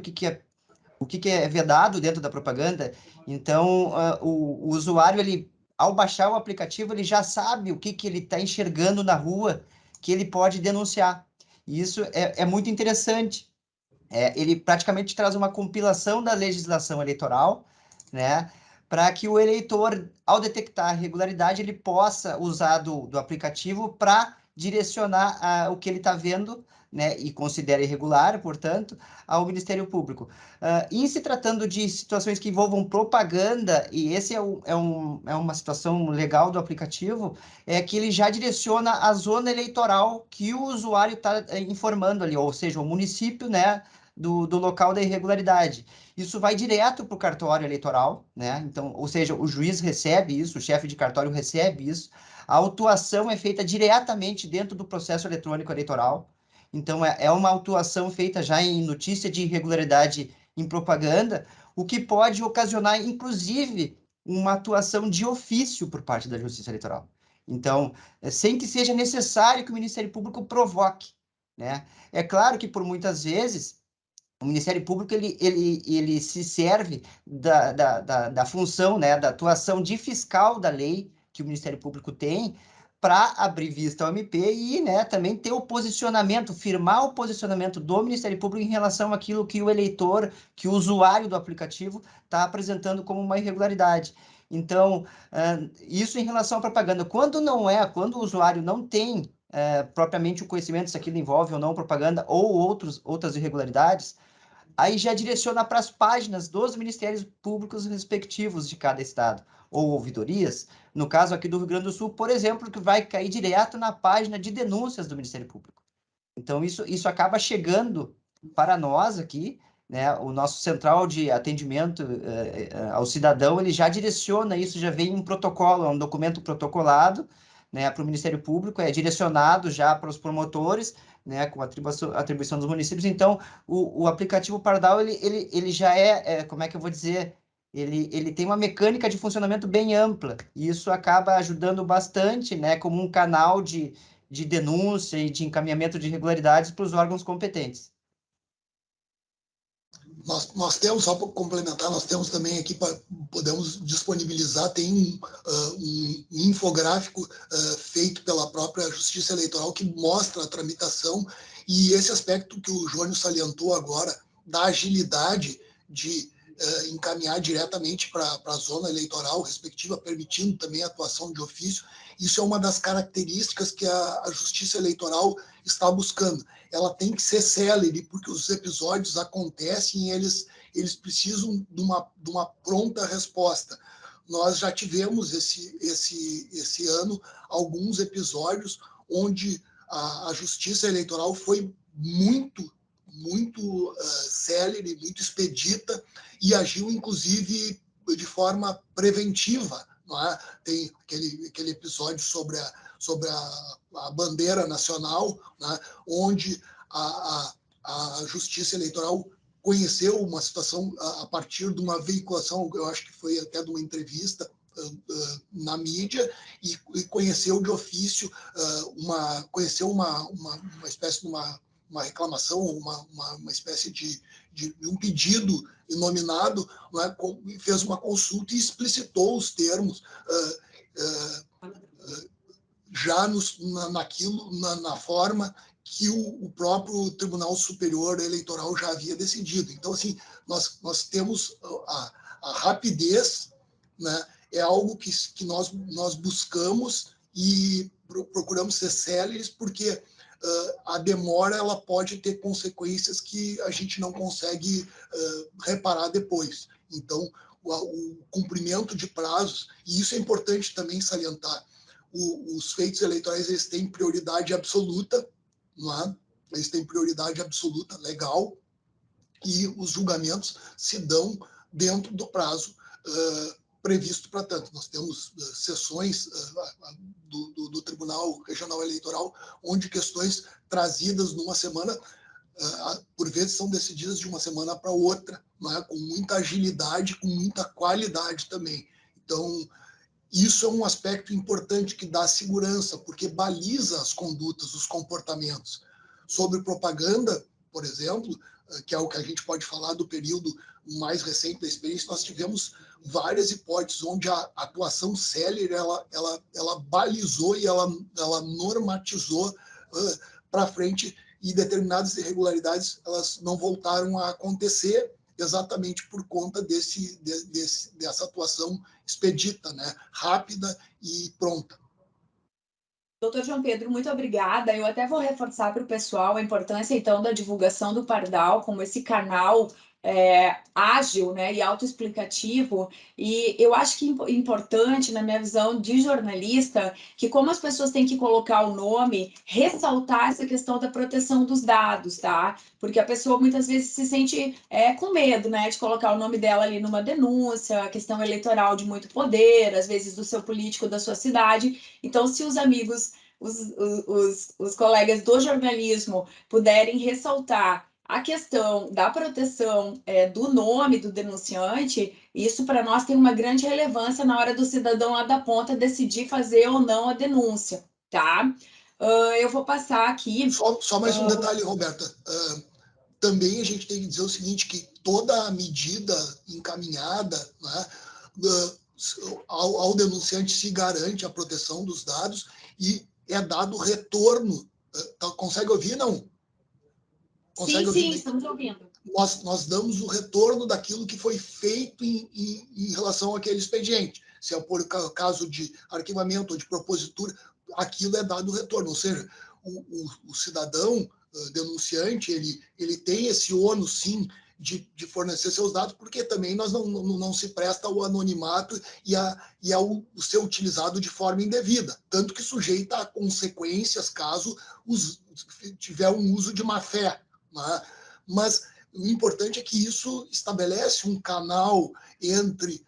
o que é vedado dentro da propaganda. Então, o usuário, ele, ao baixar o aplicativo, ele já sabe o que ele está enxergando na rua que ele pode denunciar. E isso é muito interessante. Ele praticamente traz uma compilação da legislação eleitoral, né, para que o eleitor, ao detectar a irregularidade, ele possa usar do aplicativo para direcionar o que ele está vendo, né, e considera irregular, portanto, ao Ministério Público. Em se tratando de situações que envolvam propaganda, e esse é uma situação legal do aplicativo, é que ele já direciona a zona eleitoral que o usuário está informando ali, ou seja, o município, né, do local da irregularidade. Isso vai direto para o cartório eleitoral, né? Então, ou seja, o juiz recebe isso, o chefe de cartório recebe isso, a autuação é feita diretamente dentro do processo eletrônico eleitoral. Então, é uma autuação feita já em notícia de irregularidade em propaganda, o que pode ocasionar, inclusive, uma atuação de ofício por parte da Justiça Eleitoral. Então, sem que seja necessário que o Ministério Público provoque, né? É claro que, por muitas vezes, o Ministério Público ele se serve da função, né, da atuação de fiscal da lei que o Ministério Público tem para abrir vista ao MP e, né, também ter o posicionamento, firmar o posicionamento do Ministério Público em relação àquilo que o eleitor, que o usuário do aplicativo está apresentando como uma irregularidade. Então, isso em relação à propaganda. Quando o usuário não tem propriamente o conhecimento se aquilo envolve ou não propaganda ou outras irregularidades, aí já direciona para as páginas dos ministérios públicos respectivos de cada estado, ou ouvidorias, no caso aqui do Rio Grande do Sul, por exemplo, que vai cair direto na página de denúncias do Ministério Público. Então, isso acaba chegando para nós aqui, né? O nosso central de atendimento ao cidadão, ele já direciona isso, já vem em protocolo, é um documento protocolado, né, para o Ministério Público, é direcionado já para os promotores, né, com a atribuição dos municípios. Então, o aplicativo Pardal, ele já como é que eu vou dizer, ele tem uma mecânica de funcionamento bem ampla, e isso acaba ajudando bastante, né, como um canal de denúncia e de encaminhamento de irregularidades para os órgãos competentes. Nós temos, só para complementar, nós temos também aqui, podemos disponibilizar, tem um infográfico feito pela própria Justiça Eleitoral que mostra a tramitação e esse aspecto que o Jônio salientou agora, da agilidade de encaminhar diretamente para a zona eleitoral respectiva, permitindo também a atuação de ofício. Isso é uma das características que a Justiça Eleitoral está buscando. Ela tem que ser célere, porque os episódios acontecem e eles precisam de uma pronta resposta. Nós já tivemos esse ano alguns episódios onde a Justiça Eleitoral foi muito célere, muito expedita e agiu, inclusive, de forma preventiva. Não é? Tem aquele episódio sobre a bandeira nacional, né? Onde a Justiça Eleitoral conheceu uma situação a partir de uma veiculação, eu acho que foi até de uma entrevista na mídia, e conheceu de ofício conheceu uma espécie de uma reclamação, uma espécie de um pedido inominado, não é? Fez uma consulta e explicitou os termos já na forma que o próprio Tribunal Superior Eleitoral já havia decidido. Então, assim, nós temos a rapidez, né? É algo que nós buscamos e procuramos ser céleres, porque a demora ela pode ter consequências que a gente não consegue reparar depois. Então, o cumprimento de prazos, e isso é importante também salientar, os feitos eleitorais eles têm prioridade absoluta, não é? Eles têm prioridade absoluta legal, e os julgamentos se dão dentro do prazo previsto para tanto. Nós temos sessões do Tribunal Regional Eleitoral onde questões trazidas numa semana, por vezes, são decididas de uma semana para outra, não é? Com muita agilidade, com muita qualidade também. Então, isso é um aspecto importante que dá segurança, porque baliza as condutas, os comportamentos. Sobre propaganda, por exemplo, que é o que a gente pode falar do período mais recente da experiência, nós tivemos várias hipóteses onde a atuação célere ela balizou e ela normatizou para frente e determinadas irregularidades elas não voltaram a acontecer exatamente por conta dessa atuação expedita, né? Rápida e pronta. Doutor João Pedro, muito obrigada. Eu até vou reforçar para o pessoal a importância, então, da divulgação do Pardal como esse canal ágil, né, e autoexplicativo. E eu acho que é importante, na minha visão de jornalista, que como as pessoas têm que colocar o nome, ressaltar essa questão da proteção dos dados, tá? Porque a pessoa muitas vezes se sente com medo, né, de colocar o nome dela ali numa denúncia, a questão eleitoral de muito poder, às vezes do seu político da sua cidade. Então, se os amigos, os colegas do jornalismo puderem ressaltar a questão da proteção do nome do denunciante, isso para nós tem uma grande relevância na hora do cidadão lá da ponta decidir fazer ou não a denúncia, tá? Eu vou passar aqui... Só mais um detalhe, Roberta. Também a gente tem que dizer o seguinte, que toda a medida encaminhada, né, ao denunciante se garante a proteção dos dados e é dado retorno. Consegue ouvir, não? Consegue ouvir? Sim, estamos ouvindo. Nós damos o retorno daquilo que foi feito em relação àquele expediente. Se é por caso de arquivamento ou de propositura, aquilo é dado o retorno. Ou seja, o cidadão denunciante, ele tem esse ônus, sim, de fornecer seus dados, porque também nós não se presta ao anonimato e ao ser utilizado de forma indevida, tanto que sujeita a consequências caso tiver um uso de má-fé. Né? Mas o importante é que isso estabelece um canal entre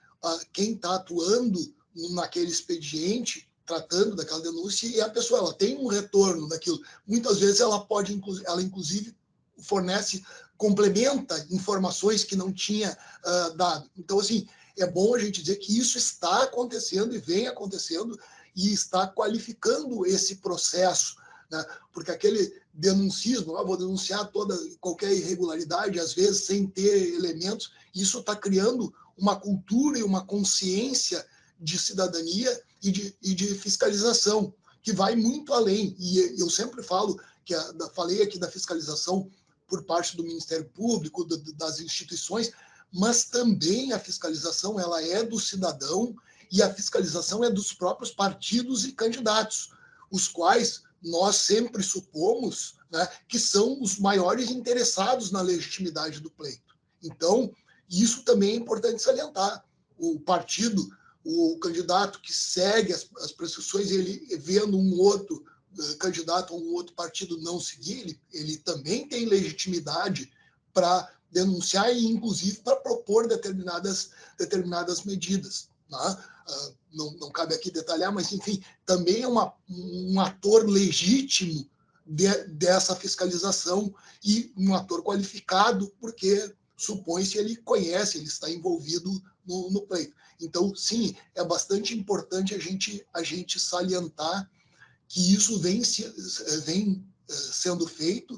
quem está atuando naquele expediente, tratando daquela denúncia, e a pessoa ela tem um retorno daquilo. Muitas vezes ela inclusive complementa informações que não tinha dado. Então, assim, é bom a gente dizer que isso está acontecendo e vem acontecendo e está qualificando esse processo, né? Porque aquele denuncismo, vou denunciar qualquer irregularidade, às vezes sem ter elementos, isso está criando uma cultura e uma consciência de cidadania e de fiscalização, que vai muito além. E eu sempre falo, falei aqui da fiscalização por parte do Ministério Público, das instituições, mas também a fiscalização ela é do cidadão e a fiscalização é dos próprios partidos e candidatos, os quais nós sempre supomos, né, que são os maiores interessados na legitimidade do pleito. Então, isso também é importante salientar. O partido, o candidato que segue as prescrições, ele vendo um outro candidato ou um outro partido não seguir, ele também tem legitimidade para denunciar e, inclusive, para propor determinadas medidas. Né? Não cabe aqui detalhar, mas, enfim, também é um ator legítimo dessa fiscalização e um ator qualificado, porque supõe-se ele conhece, ele está envolvido no pleito. Então, sim, é bastante importante a gente salientar que isso vem sendo feito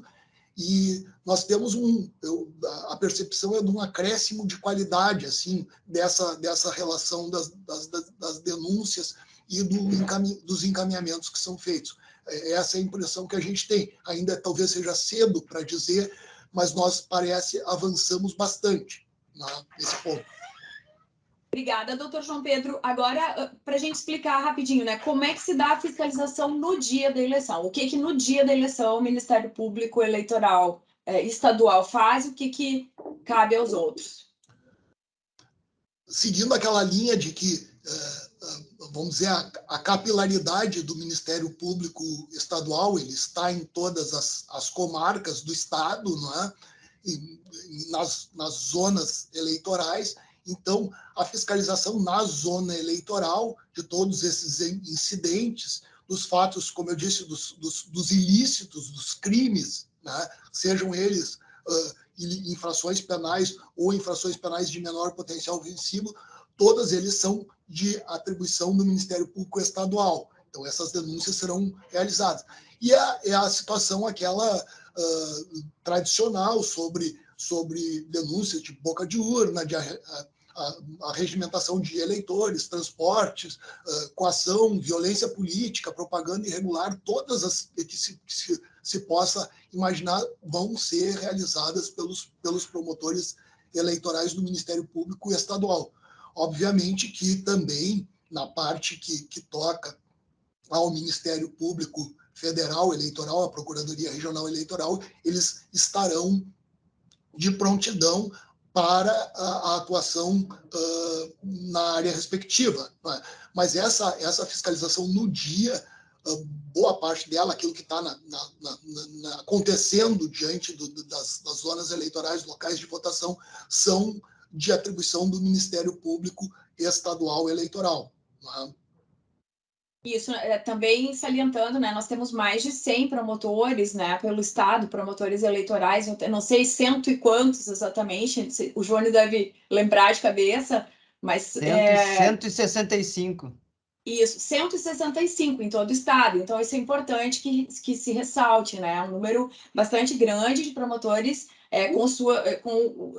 e nós temos a percepção é de um acréscimo de qualidade assim dessa relação das denúncias e dos encaminhamentos que são feitos. Essa é a impressão que a gente tem. Ainda talvez seja cedo para dizer, mas nós avançamos bastante nesse ponto. Obrigada, doutor João Pedro. Agora, para a gente explicar rapidinho, né, como é que se dá a fiscalização no dia da eleição? O que no dia da eleição o Ministério Público Eleitoral estadual faz e o que cabe aos outros? Seguindo aquela linha de que, vamos dizer, a capilaridade do Ministério Público Estadual, ele está em todas as comarcas do Estado, não é? Nas zonas eleitorais. Então, a fiscalização na zona eleitoral de todos esses incidentes, dos fatos, como eu disse, dos ilícitos, dos crimes, né? Sejam eles infrações penais ou infrações penais de menor potencial ofensivo, todas eles são de atribuição do Ministério Público Estadual. Então, essas denúncias serão realizadas. E é a situação aquela tradicional sobre denúncias de boca de urna, a regimentação de eleitores, transportes, coação, violência política, propaganda irregular, todas as que se possa imaginar vão ser realizadas pelos promotores eleitorais do Ministério Público Estadual. Obviamente que também, na parte que toca ao Ministério Público Federal Eleitoral, à Procuradoria Regional Eleitoral, eles estarão de prontidão para a atuação na área respectiva. Mas essa fiscalização no dia, boa parte dela, aquilo que está acontecendo diante das zonas eleitorais, locais de votação, são de atribuição do Ministério Público Estadual Eleitoral. Isso, também salientando, né, nós temos mais de 100 promotores, né, pelo Estado, promotores eleitorais, eu não sei cento e quantos exatamente, o João deve lembrar de cabeça, mas... 165. Isso, 165 em todo o Estado, então isso é importante que se ressalte, né, um número bastante grande de promotores com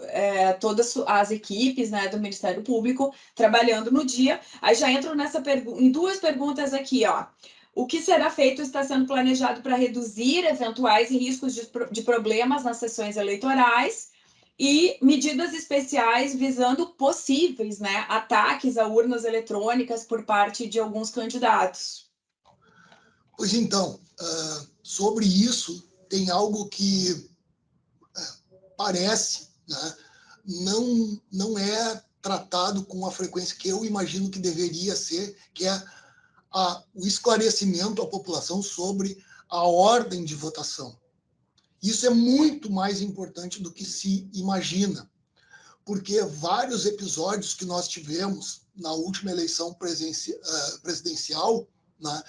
todas as equipes, né, do Ministério Público trabalhando no dia. Aí já entro em duas perguntas aqui, ó. O que será feito está sendo planejado para reduzir eventuais riscos de problemas nas sessões eleitorais e medidas especiais visando possíveis, né, ataques a urnas eletrônicas por parte de alguns candidatos? Pois então, sobre isso, tem algo que parece, né, não é tratado com a frequência que eu imagino que deveria ser, que é o esclarecimento à população sobre a ordem de votação. Isso é muito mais importante do que se imagina, porque vários episódios que nós tivemos na última eleição presidencial, né,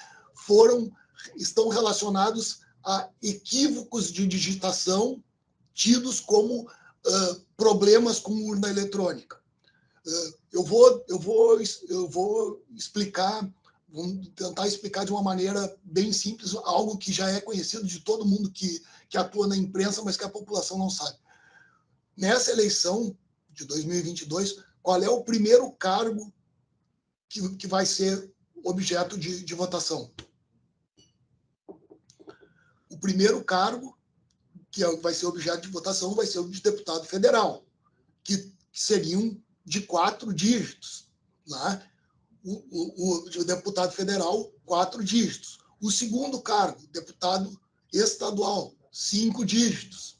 estão relacionados a equívocos de digitação tidos como problemas com urna eletrônica. Eu vou explicar, vamos tentar explicar de uma maneira bem simples, algo que já é conhecido de todo mundo que atua na imprensa, mas que a população não sabe. Nessa eleição de 2022, qual é o primeiro cargo que vai ser objeto de votação? O primeiro cargo que vai ser objeto de votação vai ser o de deputado federal, que seriam de 4 dígitos. Né? O deputado federal, 4 dígitos. O segundo cargo, deputado estadual, 5 dígitos.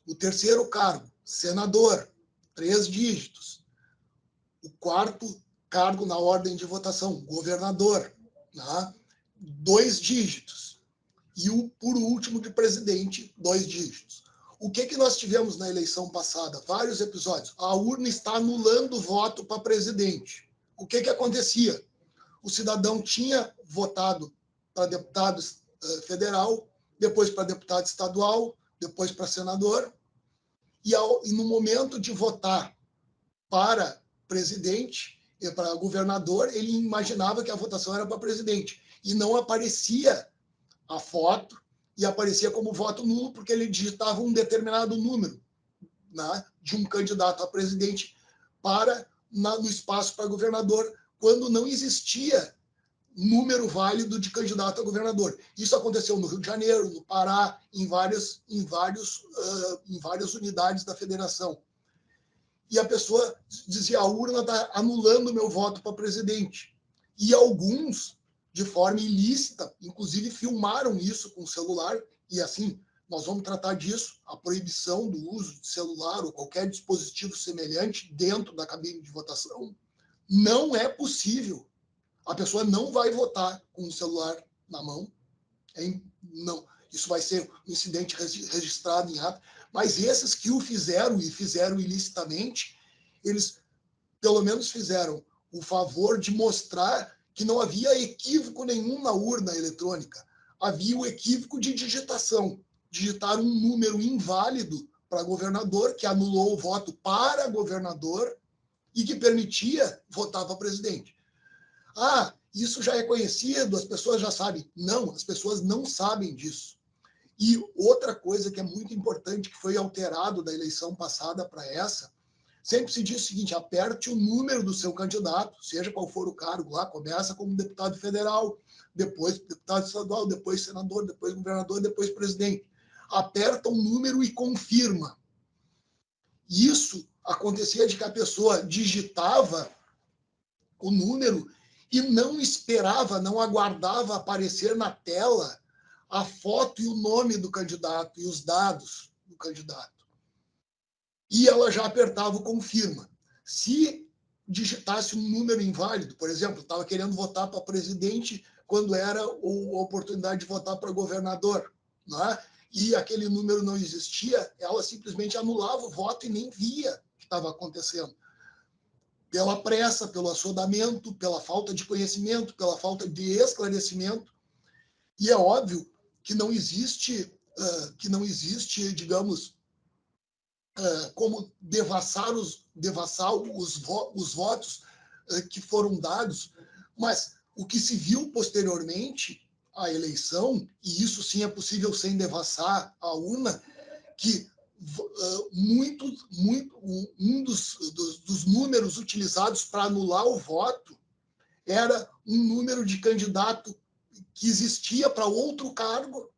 O terceiro cargo, senador, 3 dígitos. O quarto cargo na ordem de votação, governador, né? 2 dígitos. E por último, de presidente, 2 dígitos. O que nós tivemos na eleição passada? Vários episódios. A urna está anulando o voto para presidente. O que acontecia? O cidadão tinha votado para deputado federal, depois para deputado estadual, depois para senador, e no momento de votar para presidente e para governador, ele imaginava que a votação era para presidente, e não aparecia a foto, e aparecia como voto nulo, porque ele digitava um determinado número, né, de um candidato a presidente no espaço para governador, quando não existia número válido de candidato a governador. Isso aconteceu no Rio de Janeiro, no Pará, em várias unidades da federação. E a pessoa dizia: a urna está anulando o meu voto para presidente. E alguns, de forma ilícita, inclusive filmaram isso com o celular, e assim, nós vamos tratar disso, a proibição do uso de celular ou qualquer dispositivo semelhante dentro da cabine de votação. Não é possível. A pessoa não vai votar com o celular na mão. Não. Isso vai ser um incidente registrado em ata. Mas esses que o fizeram, e fizeram ilicitamente, eles pelo menos fizeram o favor de mostrar que não havia equívoco nenhum na urna eletrônica. Havia o equívoco de digitação. Digitaram um número inválido para governador, que anulou o voto para governador e que permitia votar para presidente. Isso já é conhecido, as pessoas já sabem. Não, as pessoas não sabem disso. E outra coisa que é muito importante, que foi alterado da eleição passada para essa, sempre se diz o seguinte: aperte o número do seu candidato, seja qual for o cargo lá, começa como deputado federal, depois deputado estadual, depois senador, depois governador, depois presidente. Aperta um número e confirma. Isso acontecia de que a pessoa digitava o número e não esperava, não aguardava aparecer na tela a foto e o nome do candidato e os dados do candidato. E ela já apertava o confirma. Se digitasse um número inválido, por exemplo, estava querendo votar para presidente quando era a oportunidade de votar para governador, né? E aquele número não existia, ela simplesmente anulava o voto e nem via o que estava acontecendo. Pela pressa, pelo assodamento, pela falta de conhecimento, pela falta de esclarecimento. E é óbvio que não existe, digamos, como devassar os votos que foram dados, mas o que se viu posteriormente à eleição, e isso sim é possível sem devassar a urna, que um dos números utilizados para anular o voto era um número de candidato que existia para outro cargo,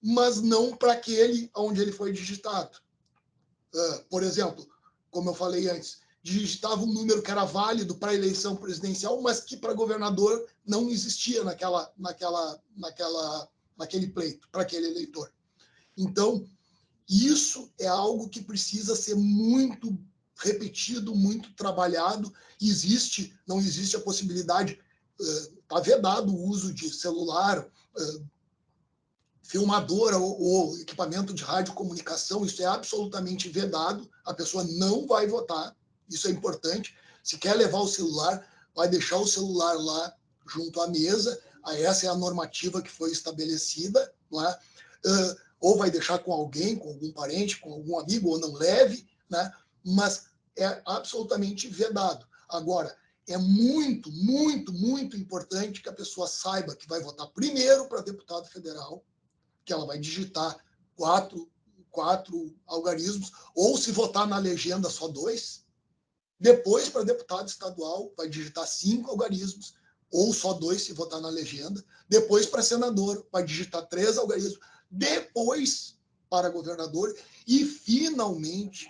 mas não para aquele onde ele foi digitado. Por exemplo, como eu falei antes, digitava um número que era válido para a eleição presidencial, mas que para governador não existia naquele pleito, para aquele eleitor. Então, isso é algo que precisa ser muito repetido, muito trabalhado. Não existe a possibilidade, está vedado o uso de celular, filmadora ou equipamento de radiocomunicação, isso é absolutamente vedado, a pessoa não vai votar, isso é importante. Se quer levar o celular, vai deixar o celular lá junto à mesa, essa é a normativa que foi estabelecida, não é? Ou vai deixar com alguém, com algum parente, com algum amigo, ou não leve, né? Mas é absolutamente vedado. Agora, é muito, muito, muito importante que a pessoa saiba que vai votar primeiro para deputado federal, que ela vai digitar quatro algarismos, ou se votar na legenda só 2, depois para deputado estadual vai digitar 5 algarismos, ou só 2 se votar na legenda, depois para senador vai digitar 3 algarismos, depois para governador e finalmente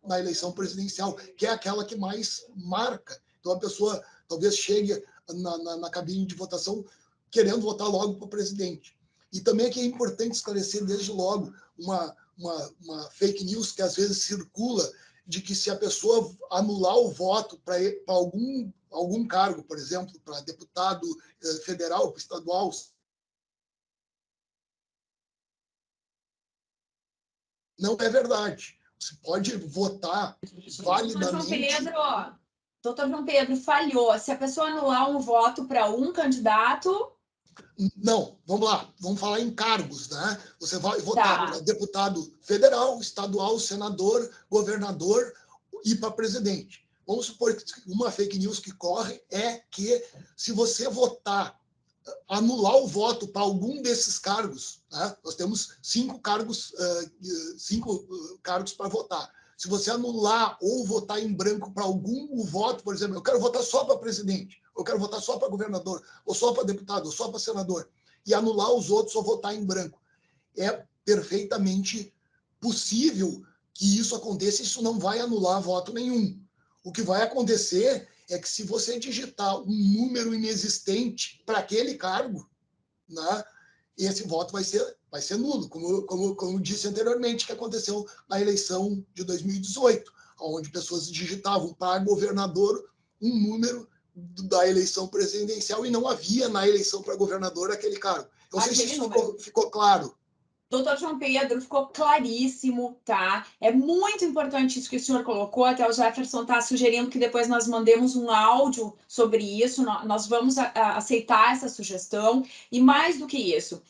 na eleição presidencial, que é aquela que mais marca. Então a pessoa talvez chegue na cabine de votação querendo votar logo para o presidente. E também aqui é importante esclarecer desde logo uma fake news que às vezes circula de que se a pessoa anular o voto para algum cargo, por exemplo, para deputado federal, para estadual, não é verdade. Você pode votar validamente. Doutor João Pedro, falhou. Se a pessoa anular um voto para um candidato... Não, vamos lá, vamos falar em cargos, né? Você vai votar para deputado federal, estadual, senador, governador e para presidente. Vamos supor que uma fake news que corre é que se você votar, anular o voto para algum desses cargos, né? Nós temos 5 cargos para votar. Se você anular ou votar em branco para o voto, por exemplo, eu quero votar só para presidente, eu quero votar só para governador, ou só para deputado, ou só para senador, e anular os outros ou votar em branco. É perfeitamente possível que isso aconteça, isso não vai anular voto nenhum. O que vai acontecer é que se você digitar um número inexistente para aquele cargo, né, esse voto vai ser nulo, como disse anteriormente, que aconteceu na eleição de 2018, onde pessoas digitavam para governador um número da eleição presidencial e não havia na eleição para governador aquele cargo. Eu não sei se isso ficou claro. Doutor João Pedro, ficou claríssimo, tá? É muito importante isso que o senhor colocou, até o Jefferson está sugerindo que depois nós mandemos um áudio sobre isso, nós vamos aceitar essa sugestão, e mais do que isso,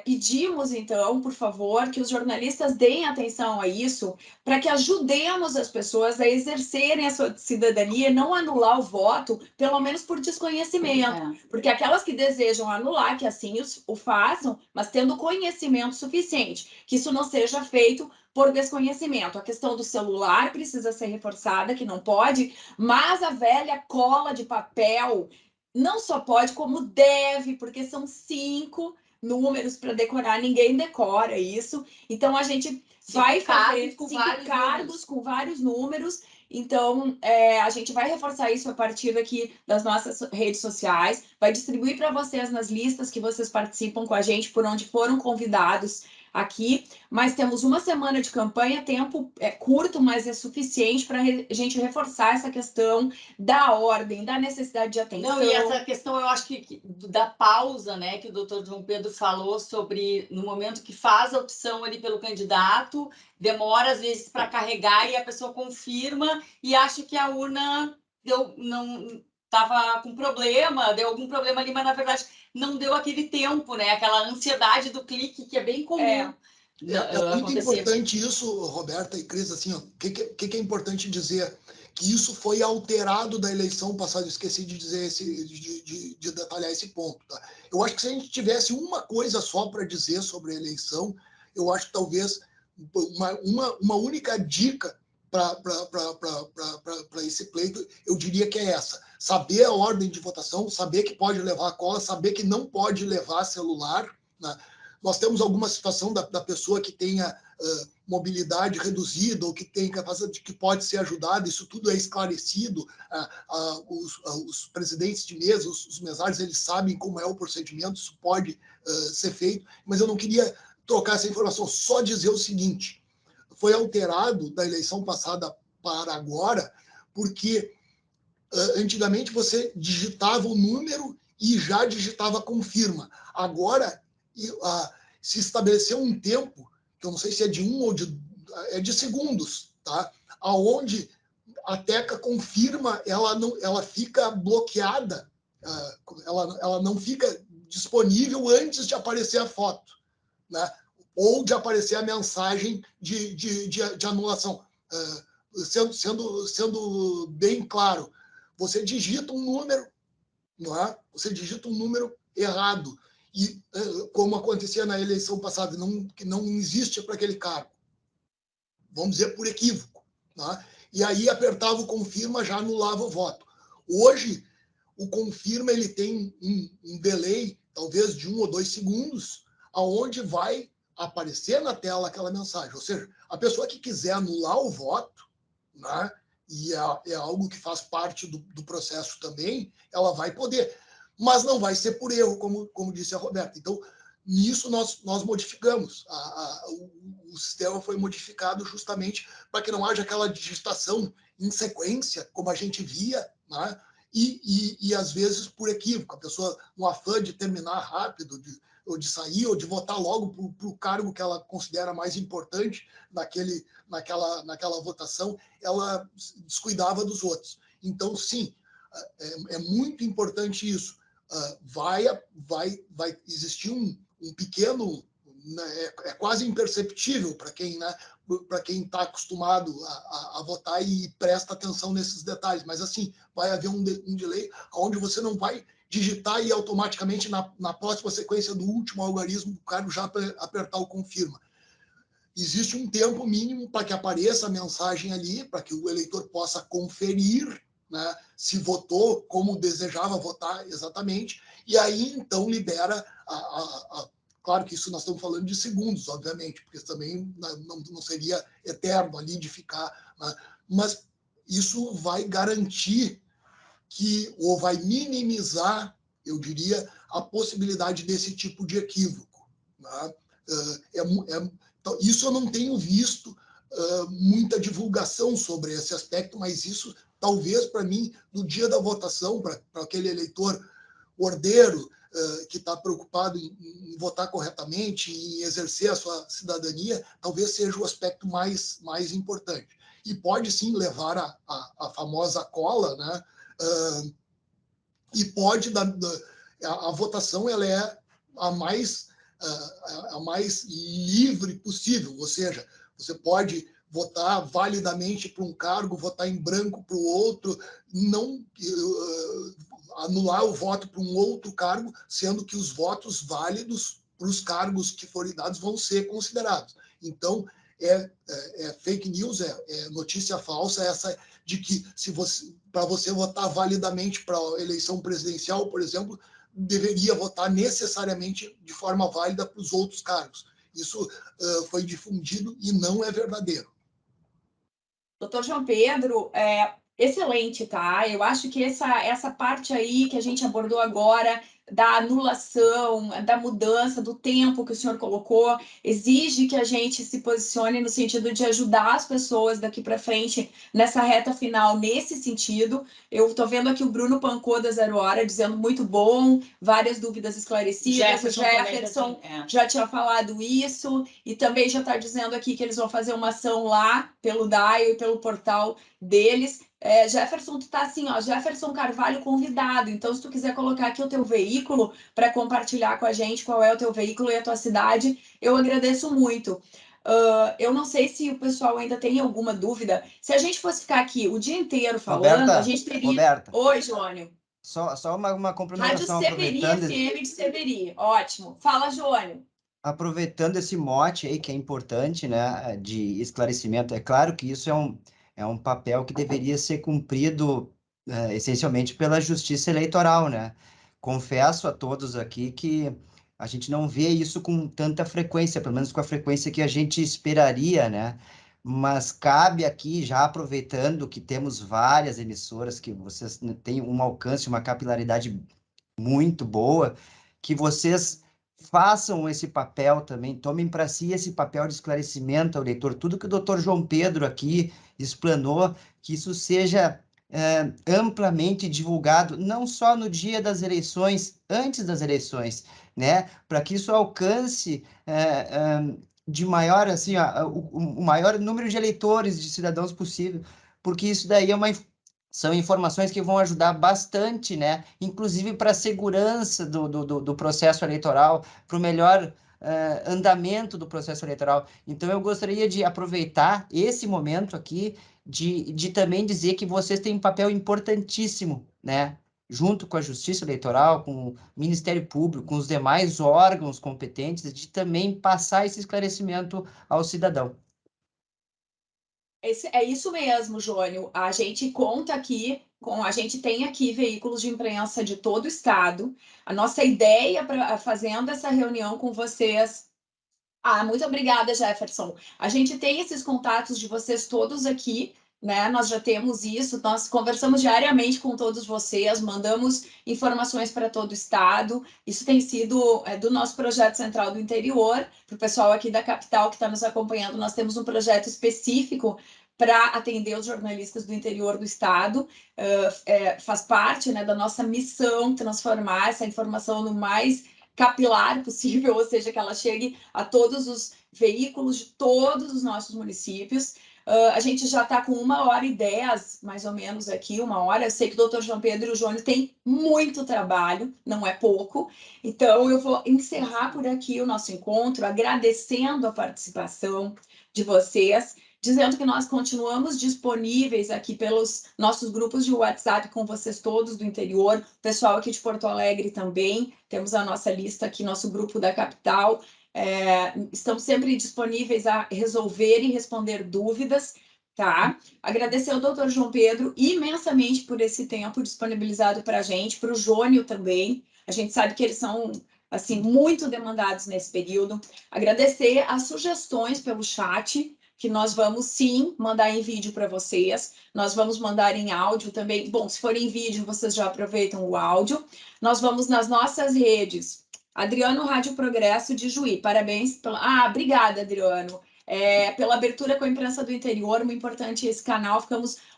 pedimos então, por favor, que os jornalistas deem atenção a isso, para que ajudemos as pessoas a exercerem a sua cidadania e não anular o voto, pelo menos por desconhecimento, porque aquelas que desejam anular, que assim o façam, mas tendo conhecimento suficiente suficiente, que isso não seja feito por desconhecimento. A questão do celular precisa ser reforçada, que não pode, mas a velha cola de papel não só pode, como deve, porque são 5 números para decorar, ninguém decora isso. Então, a gente vai fazer 5 cargos com vários números. Então, a gente vai reforçar isso a partir aqui das nossas redes sociais, vai distribuir para vocês nas listas que vocês participam com a gente, por onde foram convidados aqui, mas temos uma semana de campanha, tempo curto, mas é suficiente para a gente reforçar essa questão da ordem, da necessidade de atenção. Não, e essa questão, eu acho que da pausa, né, que o doutor João Pedro falou sobre, no momento que faz a opção ali pelo candidato, demora às vezes para carregar e a pessoa confirma e acha que a urna não estava com problema, deu algum problema ali, mas na verdade não deu aquele tempo, né? Aquela ansiedade do clique que é bem comum. É muito importante isso, Roberta e Cris, assim, o que é importante dizer? Que isso foi alterado da eleição passada, eu esqueci de dizer de detalhar esse ponto. Tá? Eu acho que se a gente tivesse uma coisa só para dizer sobre a eleição, eu acho que talvez uma única dica para esse pleito, eu diria que é essa: saber a ordem de votação, saber que pode levar a cola, saber que não pode levar celular, né? Nós temos alguma situação da pessoa que tenha mobilidade reduzida ou que tem capacidade, que pode ser ajudada, isso tudo é esclarecido. Os presidentes de mesa, os mesários, eles sabem como é o procedimento, isso pode ser feito, mas eu não queria trocar essa informação, só dizer o seguinte: foi alterado da eleição passada para agora, porque antigamente você digitava o número e já digitava confirma. Agora se estabeleceu um tempo, que eu não sei se é de de segundos, tá? Aonde a teca confirma, ela fica bloqueada, ela não fica disponível antes de aparecer a foto, né? Ou de aparecer a mensagem de anulação. Sendo bem claro, você digita um número, não é? Você digita um número errado, e como acontecia na eleição passada, que não existe para aquele cargo, vamos dizer por equívoco, né? E aí apertava o confirma, já anulava o voto. Hoje, o confirma ele tem um delay, talvez de 1 ou 2 segundos, aonde vai aparecer na tela aquela mensagem. Ou seja, a pessoa que quiser anular o voto, né, e é algo que faz parte do processo também, ela vai poder. Mas não vai ser por erro, como disse a Roberta. Então, nisso nós modificamos. O sistema foi modificado justamente para que não haja aquela digitação em sequência, como a gente via, né? E às vezes por equívoco. A pessoa, no afã de terminar rápido, ou de sair, ou de votar logo para o cargo que ela considera mais importante naquela votação, ela descuidava dos outros. Então, sim, é muito importante isso. Vai existir um pequeno, né, é quase imperceptível para quem, né, para quem está acostumado a votar e presta atenção nesses detalhes, mas assim, vai haver um delay onde você não vai digitar e automaticamente na próxima sequência do último algarismo o cara já apertar o confirma. Existe um tempo mínimo para que apareça a mensagem ali, para que o eleitor possa conferir, né, se votou como desejava votar exatamente, e aí então libera claro que isso nós estamos falando de segundos, obviamente, porque também não seria eterno ali de ficar, né, mas isso vai garantir ou vai minimizar, eu diria, a possibilidade desse tipo de equívoco, né? Então, isso eu não tenho visto muita divulgação sobre esse aspecto, mas isso talvez para mim, no dia da votação, para aquele eleitor ordeiro que está preocupado em votar corretamente, em exercer a sua cidadania, talvez seja o aspecto mais importante. E pode sim levar a famosa cola, né? E pode a votação ela é a mais livre possível, ou seja, você pode votar validamente para um cargo, votar em branco para o outro, não anular o voto para um outro cargo, sendo que os votos válidos para os cargos que forem dados vão ser considerados. Então, fake news, é notícia falsa essa de que para você votar validamente para a eleição presidencial, por exemplo, deveria votar necessariamente de forma válida para os outros cargos. Isso foi difundido e não é verdadeiro. Doutor João Pedro, excelente, tá? Eu acho que essa parte aí que a gente abordou agora, da anulação, da mudança, do tempo que o senhor colocou, exige que a gente se posicione no sentido de ajudar as pessoas daqui para frente nessa reta final, nesse sentido. Eu estou vendo aqui o Bruno Pancô da Zero Hora dizendo muito bom, várias dúvidas esclarecidas. O Jefferson já tinha falado isso e também já está dizendo aqui que eles vão fazer uma ação lá pelo DAIO e pelo portal deles. Jefferson, tu tá assim, ó, Jefferson Carvalho convidado. Então, se tu quiser colocar aqui o teu veículo para compartilhar com a gente qual é o teu veículo e a tua cidade, eu agradeço muito. Eu não sei se o pessoal ainda tem alguma dúvida. Se a gente fosse ficar aqui o dia inteiro falando, Roberta, a gente teria... Roberta. Oi, Jônio. Só uma complementação. Rádio Severi, FM de Severi. Ótimo. Fala, Jônio. Aproveitando esse mote aí, que é importante, né, de esclarecimento, é claro que isso é um papel que deveria ser cumprido essencialmente pela Justiça Eleitoral, né? Confesso a todos aqui que a gente não vê isso com tanta frequência, pelo menos com a frequência que a gente esperaria, né? Mas cabe aqui, já aproveitando que temos várias emissoras, que vocês têm um alcance, uma capilaridade muito boa, que vocês façam esse papel também, tomem para si esse papel de esclarecimento ao leitor, tudo que o doutor João Pedro aqui explanou, que isso seja amplamente divulgado, não só no dia das eleições, antes das eleições, né, para que isso alcance de maior, assim, o maior número de eleitores, de cidadãos possível, porque isso daí são informações que vão ajudar bastante, né? Inclusive para a segurança do processo eleitoral, para o melhor andamento do processo eleitoral. Então, eu gostaria de aproveitar esse momento aqui de também dizer que vocês têm um papel importantíssimo, né? Junto com a Justiça Eleitoral, com o Ministério Público, com os demais órgãos competentes, de também passar esse esclarecimento ao cidadão. É isso mesmo, Jônio. A gente conta aqui a gente tem aqui veículos de imprensa de todo o estado. A nossa ideia fazendo essa reunião com vocês. Muito obrigada, Jefferson. A gente tem esses contatos de vocês todos aqui, né? Nós já temos isso, nós conversamos diariamente com todos vocês, mandamos informações para todo o estado. Isso tem sido do nosso projeto Central do Interior. Para o pessoal aqui da capital que está nos acompanhando, nós temos um projeto específico para atender os jornalistas do interior do estado. Faz parte, né, da nossa missão transformar essa informação no mais capilar possível, ou seja, que ela chegue a todos os veículos de todos os nossos municípios. A gente já está com 1h10, mais ou menos aqui, 1 hora. Eu sei que o doutor João Pedro e o Jônio têm muito trabalho, não é pouco. Então, eu vou encerrar por aqui o nosso encontro, agradecendo a participação de vocês, dizendo que nós continuamos disponíveis aqui pelos nossos grupos de WhatsApp com vocês todos do interior, pessoal aqui de Porto Alegre também, temos a nossa lista aqui, nosso grupo da capital, estamos sempre disponíveis a resolver e responder dúvidas, tá? Agradecer ao doutor João Pedro imensamente por esse tempo disponibilizado para a gente, para o Jônio também, a gente sabe que eles são assim muito demandados nesse período. Agradecer as sugestões pelo chat, que nós vamos, sim, mandar em vídeo para vocês. Nós vamos mandar em áudio também. Bom, se for em vídeo, vocês já aproveitam o áudio. Nós vamos nas nossas redes. Adriano Rádio Progresso de Juí. Parabéns. Obrigada, Adriano. Pela abertura com a imprensa do interior, muito importante esse canal.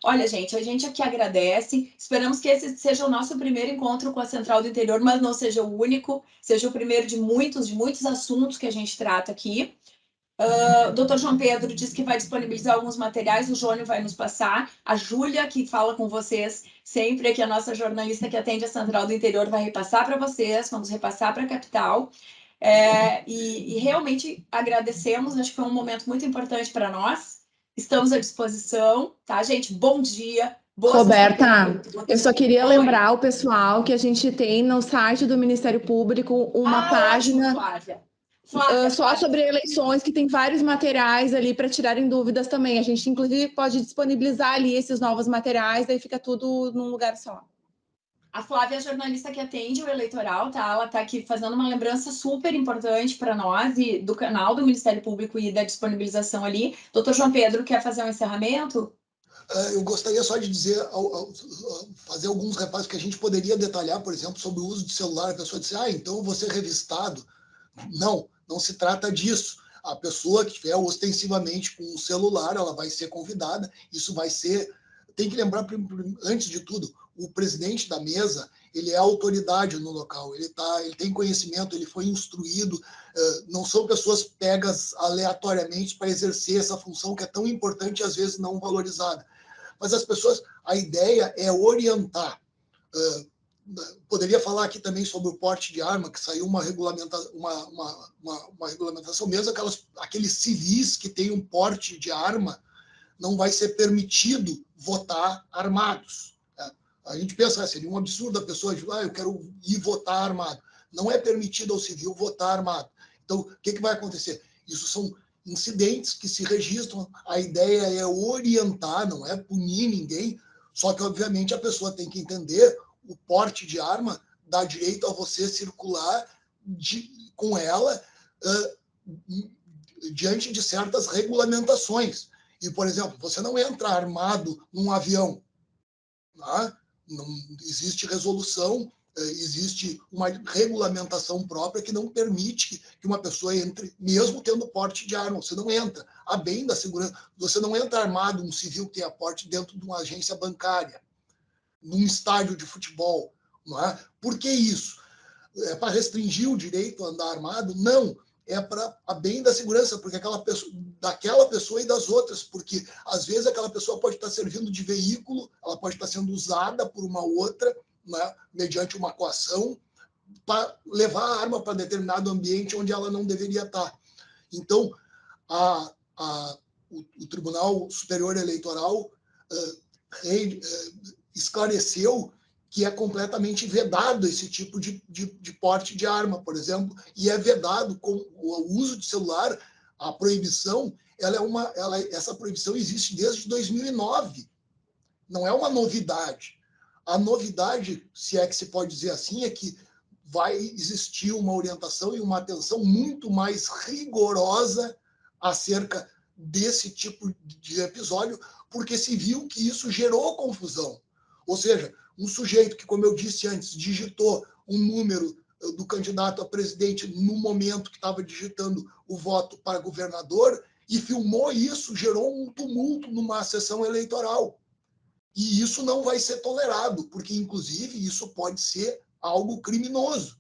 Olha, gente, a gente aqui agradece. Esperamos que esse seja o nosso primeiro encontro com a Central do Interior, mas não seja o único, seja o primeiro de muitos assuntos que a gente trata aqui. O doutor João Pedro disse que vai disponibilizar alguns materiais, o Jônio vai nos passar, a Júlia, que fala com vocês sempre, que é a nossa jornalista que atende a Central do Interior, vai repassar para vocês, vamos repassar para a capital, e realmente agradecemos, acho que foi um momento muito importante para nós, estamos à disposição, tá, gente? Bom dia! Roberta, eu só queria lembrar o pessoal que a gente tem no site do Ministério Público uma página... Ótimo, Flávia, Só sobre eleições, que tem vários materiais ali para tirarem dúvidas também. A gente, inclusive, pode disponibilizar ali esses novos materiais, daí fica tudo num lugar só. A Flávia é a jornalista que atende o eleitoral, tá? Ela está aqui fazendo uma lembrança super importante para nós e do canal do Ministério Público e da disponibilização ali. Doutor João Pedro, quer fazer um encerramento? Eu gostaria só de dizer, fazer alguns reparos que a gente poderia detalhar, por exemplo, sobre o uso de celular. A pessoa diz, então eu vou ser revistado. Não, não se trata disso. A pessoa que estiver ostensivamente com o celular, ela vai ser convidada. Isso vai ser... Tem que lembrar, antes de tudo, o presidente da mesa, ele é autoridade no local, ele tem conhecimento, ele foi instruído, não são pessoas pegas aleatoriamente para exercer essa função que é tão importante e às vezes não valorizada. Mas as pessoas, a ideia é orientar. Poderia falar aqui também sobre o porte de arma, que saiu uma regulamentação, mesmo aqueles civis que têm um porte de arma, não vai ser permitido votar armados. A gente pensa, seria um absurdo a pessoa dizer, eu quero ir votar armado. Não é permitido ao civil votar armado. Então, o que vai acontecer? Isso são incidentes que se registram, a ideia é orientar, não é punir ninguém, só que, obviamente, a pessoa tem que entender o porte de arma dá direito a você circular com ela diante de certas regulamentações. E, por exemplo, você não entra armado num avião. Tá? Não existe resolução, existe uma regulamentação própria que não permite que uma pessoa entre, mesmo tendo porte de arma. Você não entra. A bem da segurança, você não entra armado, um civil que tenha porte dentro de uma agência bancária, num estádio de futebol. Não é? Por que isso? É para restringir o direito a andar armado? Não. É para a bem da segurança, porque daquela pessoa e das outras, porque às vezes aquela pessoa pode estar servindo de veículo, ela pode estar sendo usada por uma outra, né, mediante uma coação, para levar a arma para determinado ambiente onde ela não deveria estar. Então, o Tribunal Superior Eleitoral esclareceu que é completamente vedado esse tipo de porte de arma, por exemplo, e é vedado com o uso de celular. A proibição, essa proibição existe desde 2009. Não é uma novidade. A novidade, se é que se pode dizer assim, é que vai existir uma orientação e uma atenção muito mais rigorosa acerca desse tipo de episódio, porque se viu que isso gerou confusão. Ou seja, um sujeito que, como eu disse antes, digitou um número do candidato a presidente no momento que estava digitando o voto para governador e filmou isso, gerou um tumulto numa sessão eleitoral. E isso não vai ser tolerado, porque, inclusive, isso pode ser algo criminoso.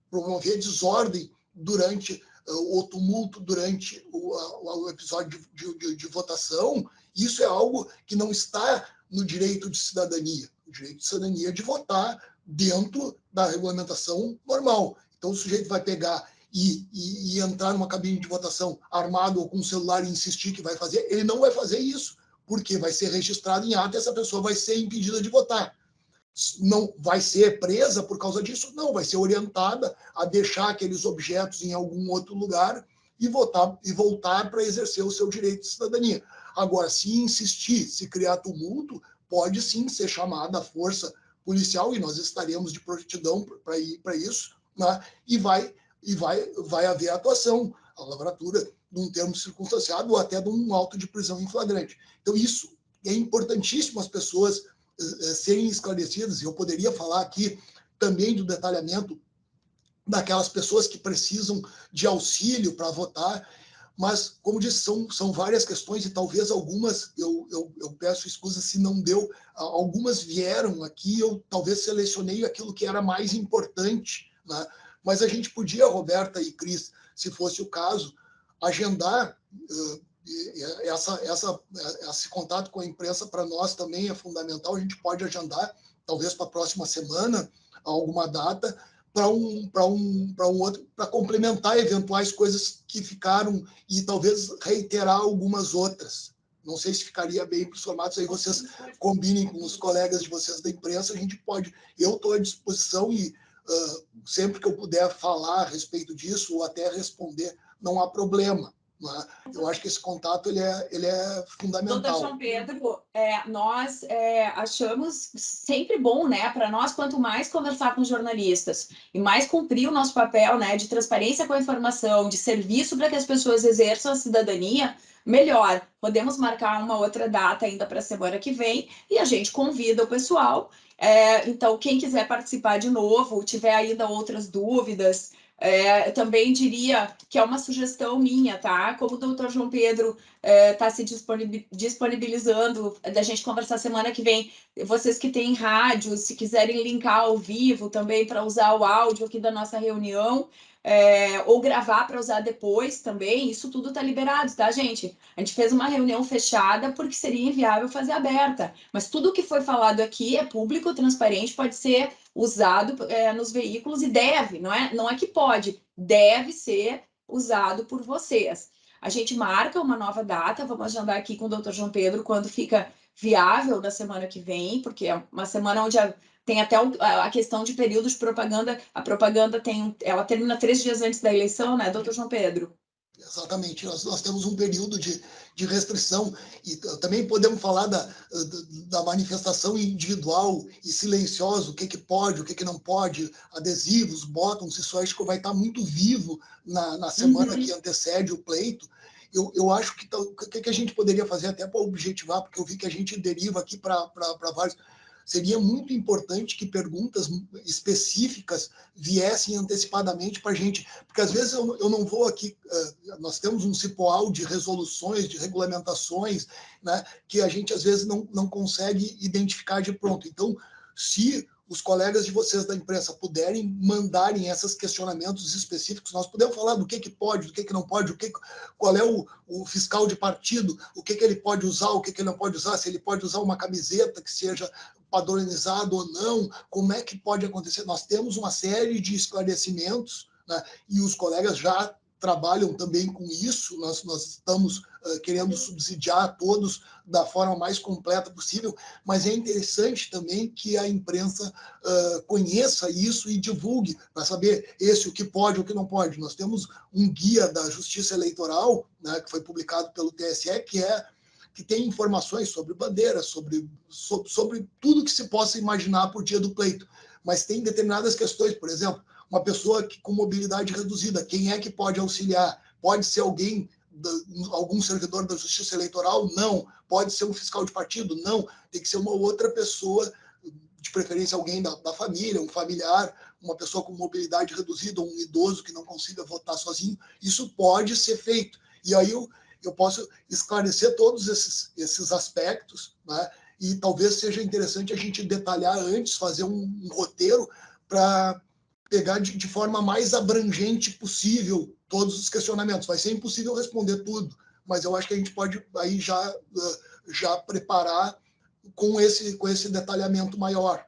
Promover desordem durante o tumulto, durante o episódio de votação, isso é algo que não está no direito de cidadania. O direito de cidadania é de votar dentro da regulamentação normal. Então, o sujeito vai pegar e entrar numa cabine de votação armado ou com um celular e insistir que vai fazer, ele não vai fazer isso, porque vai ser registrado em ata e essa pessoa vai ser impedida de votar. Não vai ser presa por causa disso? Não, vai ser orientada a deixar aqueles objetos em algum outro lugar e voltar para exercer o seu direito de cidadania. Agora, se insistir, se criar tumulto, pode sim ser chamada a força policial e nós estaremos de prontidão para ir para isso, né? E vai haver atuação, a lavratura de um termo circunstanciado ou até de um auto de prisão em flagrante. Então, isso é importantíssimo as pessoas serem esclarecidas, e eu poderia falar aqui também do detalhamento daquelas pessoas que precisam de auxílio para votar, mas, como disse, são várias questões e talvez algumas, eu peço excusa se não deu, algumas vieram aqui, eu talvez selecionei aquilo que era mais importante, né? Mas a gente podia, Roberta e Cris, se fosse o caso, agendar esse contato com a imprensa para nós também é fundamental. A gente pode agendar, talvez para a próxima semana, alguma data, para outro, para complementar eventuais coisas que ficaram e talvez reiterar algumas outras. Não sei se ficaria bem para os formatos, aí vocês combinem com os colegas de vocês da imprensa, a gente pode. Eu estou à disposição e sempre que eu puder falar a respeito disso ou até responder, não há problema. Né? Eu acho que esse contato ele é fundamental. Doutor João Pedro, nós achamos sempre bom, né, para nós, quanto mais conversar com jornalistas e mais cumprir o nosso papel, né, de transparência com a informação, de serviço para que as pessoas exerçam a cidadania, melhor. Podemos marcar uma outra data ainda para a semana que vem e a gente convida o pessoal. Então, quem quiser participar de novo, tiver ainda outras dúvidas, eu também diria que é uma sugestão minha, tá? Como o doutor João Pedro está se disponibilizando da gente conversar semana que vem, vocês que têm rádio, se quiserem linkar ao vivo também para usar o áudio aqui da nossa reunião, ou gravar para usar depois também, isso tudo está liberado, tá, gente? A gente fez uma reunião fechada porque seria inviável fazer aberta, mas tudo que foi falado aqui é público, transparente, pode ser usado nos veículos e deve, não é que pode, deve ser usado por vocês. A gente marca uma nova data, vamos agendar aqui com o doutor João Pedro quando fica viável na semana que vem, porque é uma semana onde tem até a questão de período de propaganda. A propaganda ela termina 3 dias antes da eleição, né, doutor João Pedro? Exatamente, nós temos um período de restrição e também podemos falar da manifestação individual e silenciosa, o que pode, o que não pode, adesivos, botões, isso acho que vai estar muito vivo na semana que antecede o pleito. Eu acho que o que a gente poderia fazer até para objetivar, porque eu vi que a gente deriva aqui para vários... Seria muito importante que perguntas específicas viessem antecipadamente para a gente, porque às vezes eu não vou aqui, nós temos um cipoal de resoluções, de regulamentações, né, que a gente às vezes não consegue identificar de pronto. Então, se os colegas de vocês da imprensa puderem mandarem esses questionamentos específicos, nós podemos falar do que pode, do que não pode, qual é o fiscal de partido, o que ele pode usar, o que ele não pode usar, se ele pode usar uma camiseta que seja padronizado ou não, como é que pode acontecer. Nós temos uma série de esclarecimentos, né, e os colegas já trabalham também com isso, nós estamos querendo subsidiar todos da forma mais completa possível, mas é interessante também que a imprensa conheça isso e divulgue, para saber o que pode e o que não pode. Nós temos um guia da Justiça Eleitoral, né, que foi publicado pelo TSE, que tem informações sobre bandeiras, sobre tudo que se possa imaginar por dia do pleito, mas tem determinadas questões, por exemplo, uma pessoa com mobilidade reduzida, quem é que pode auxiliar? Pode ser algum servidor da Justiça Eleitoral? Não. Pode ser um fiscal de partido? Não. Tem que ser uma outra pessoa, de preferência alguém da família, um familiar, uma pessoa com mobilidade reduzida, um idoso que não consiga votar sozinho. Isso pode ser feito. E aí eu posso esclarecer todos esses aspectos, né? E talvez seja interessante a gente detalhar antes, fazer um roteiro para pegar de forma mais abrangente possível todos os questionamentos. Vai ser impossível responder tudo, mas eu acho que a gente pode aí já preparar com esse detalhamento maior.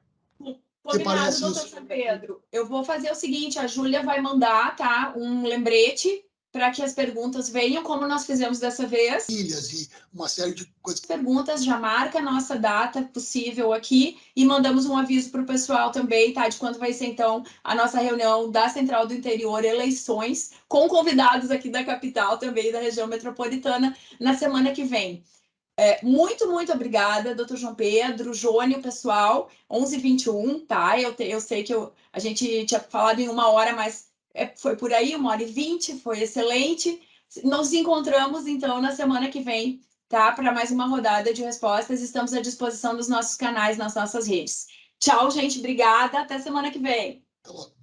Combinado, doutor João Pedro. Eu vou fazer o seguinte, a Júlia vai mandar, tá, um lembrete para que as perguntas venham, como nós fizemos dessa vez. E uma série de coisas. Perguntas, já marca a nossa data possível aqui e mandamos um aviso para o pessoal também, tá? De quando vai ser, então, a nossa reunião da Central do Interior, eleições, com convidados aqui da capital também, da região metropolitana, na semana que vem. Muito, muito obrigada, doutor João Pedro, Jônio, pessoal, 11h21, tá? Eu sei que a gente tinha falado em 1 hora, mas foi por aí, 1h20, foi excelente. Nos encontramos, então, na semana que vem, tá? Para mais uma rodada de respostas. Estamos à disposição dos nossos canais, nas nossas redes. Tchau, gente. Obrigada. Até semana que vem. Tá bom.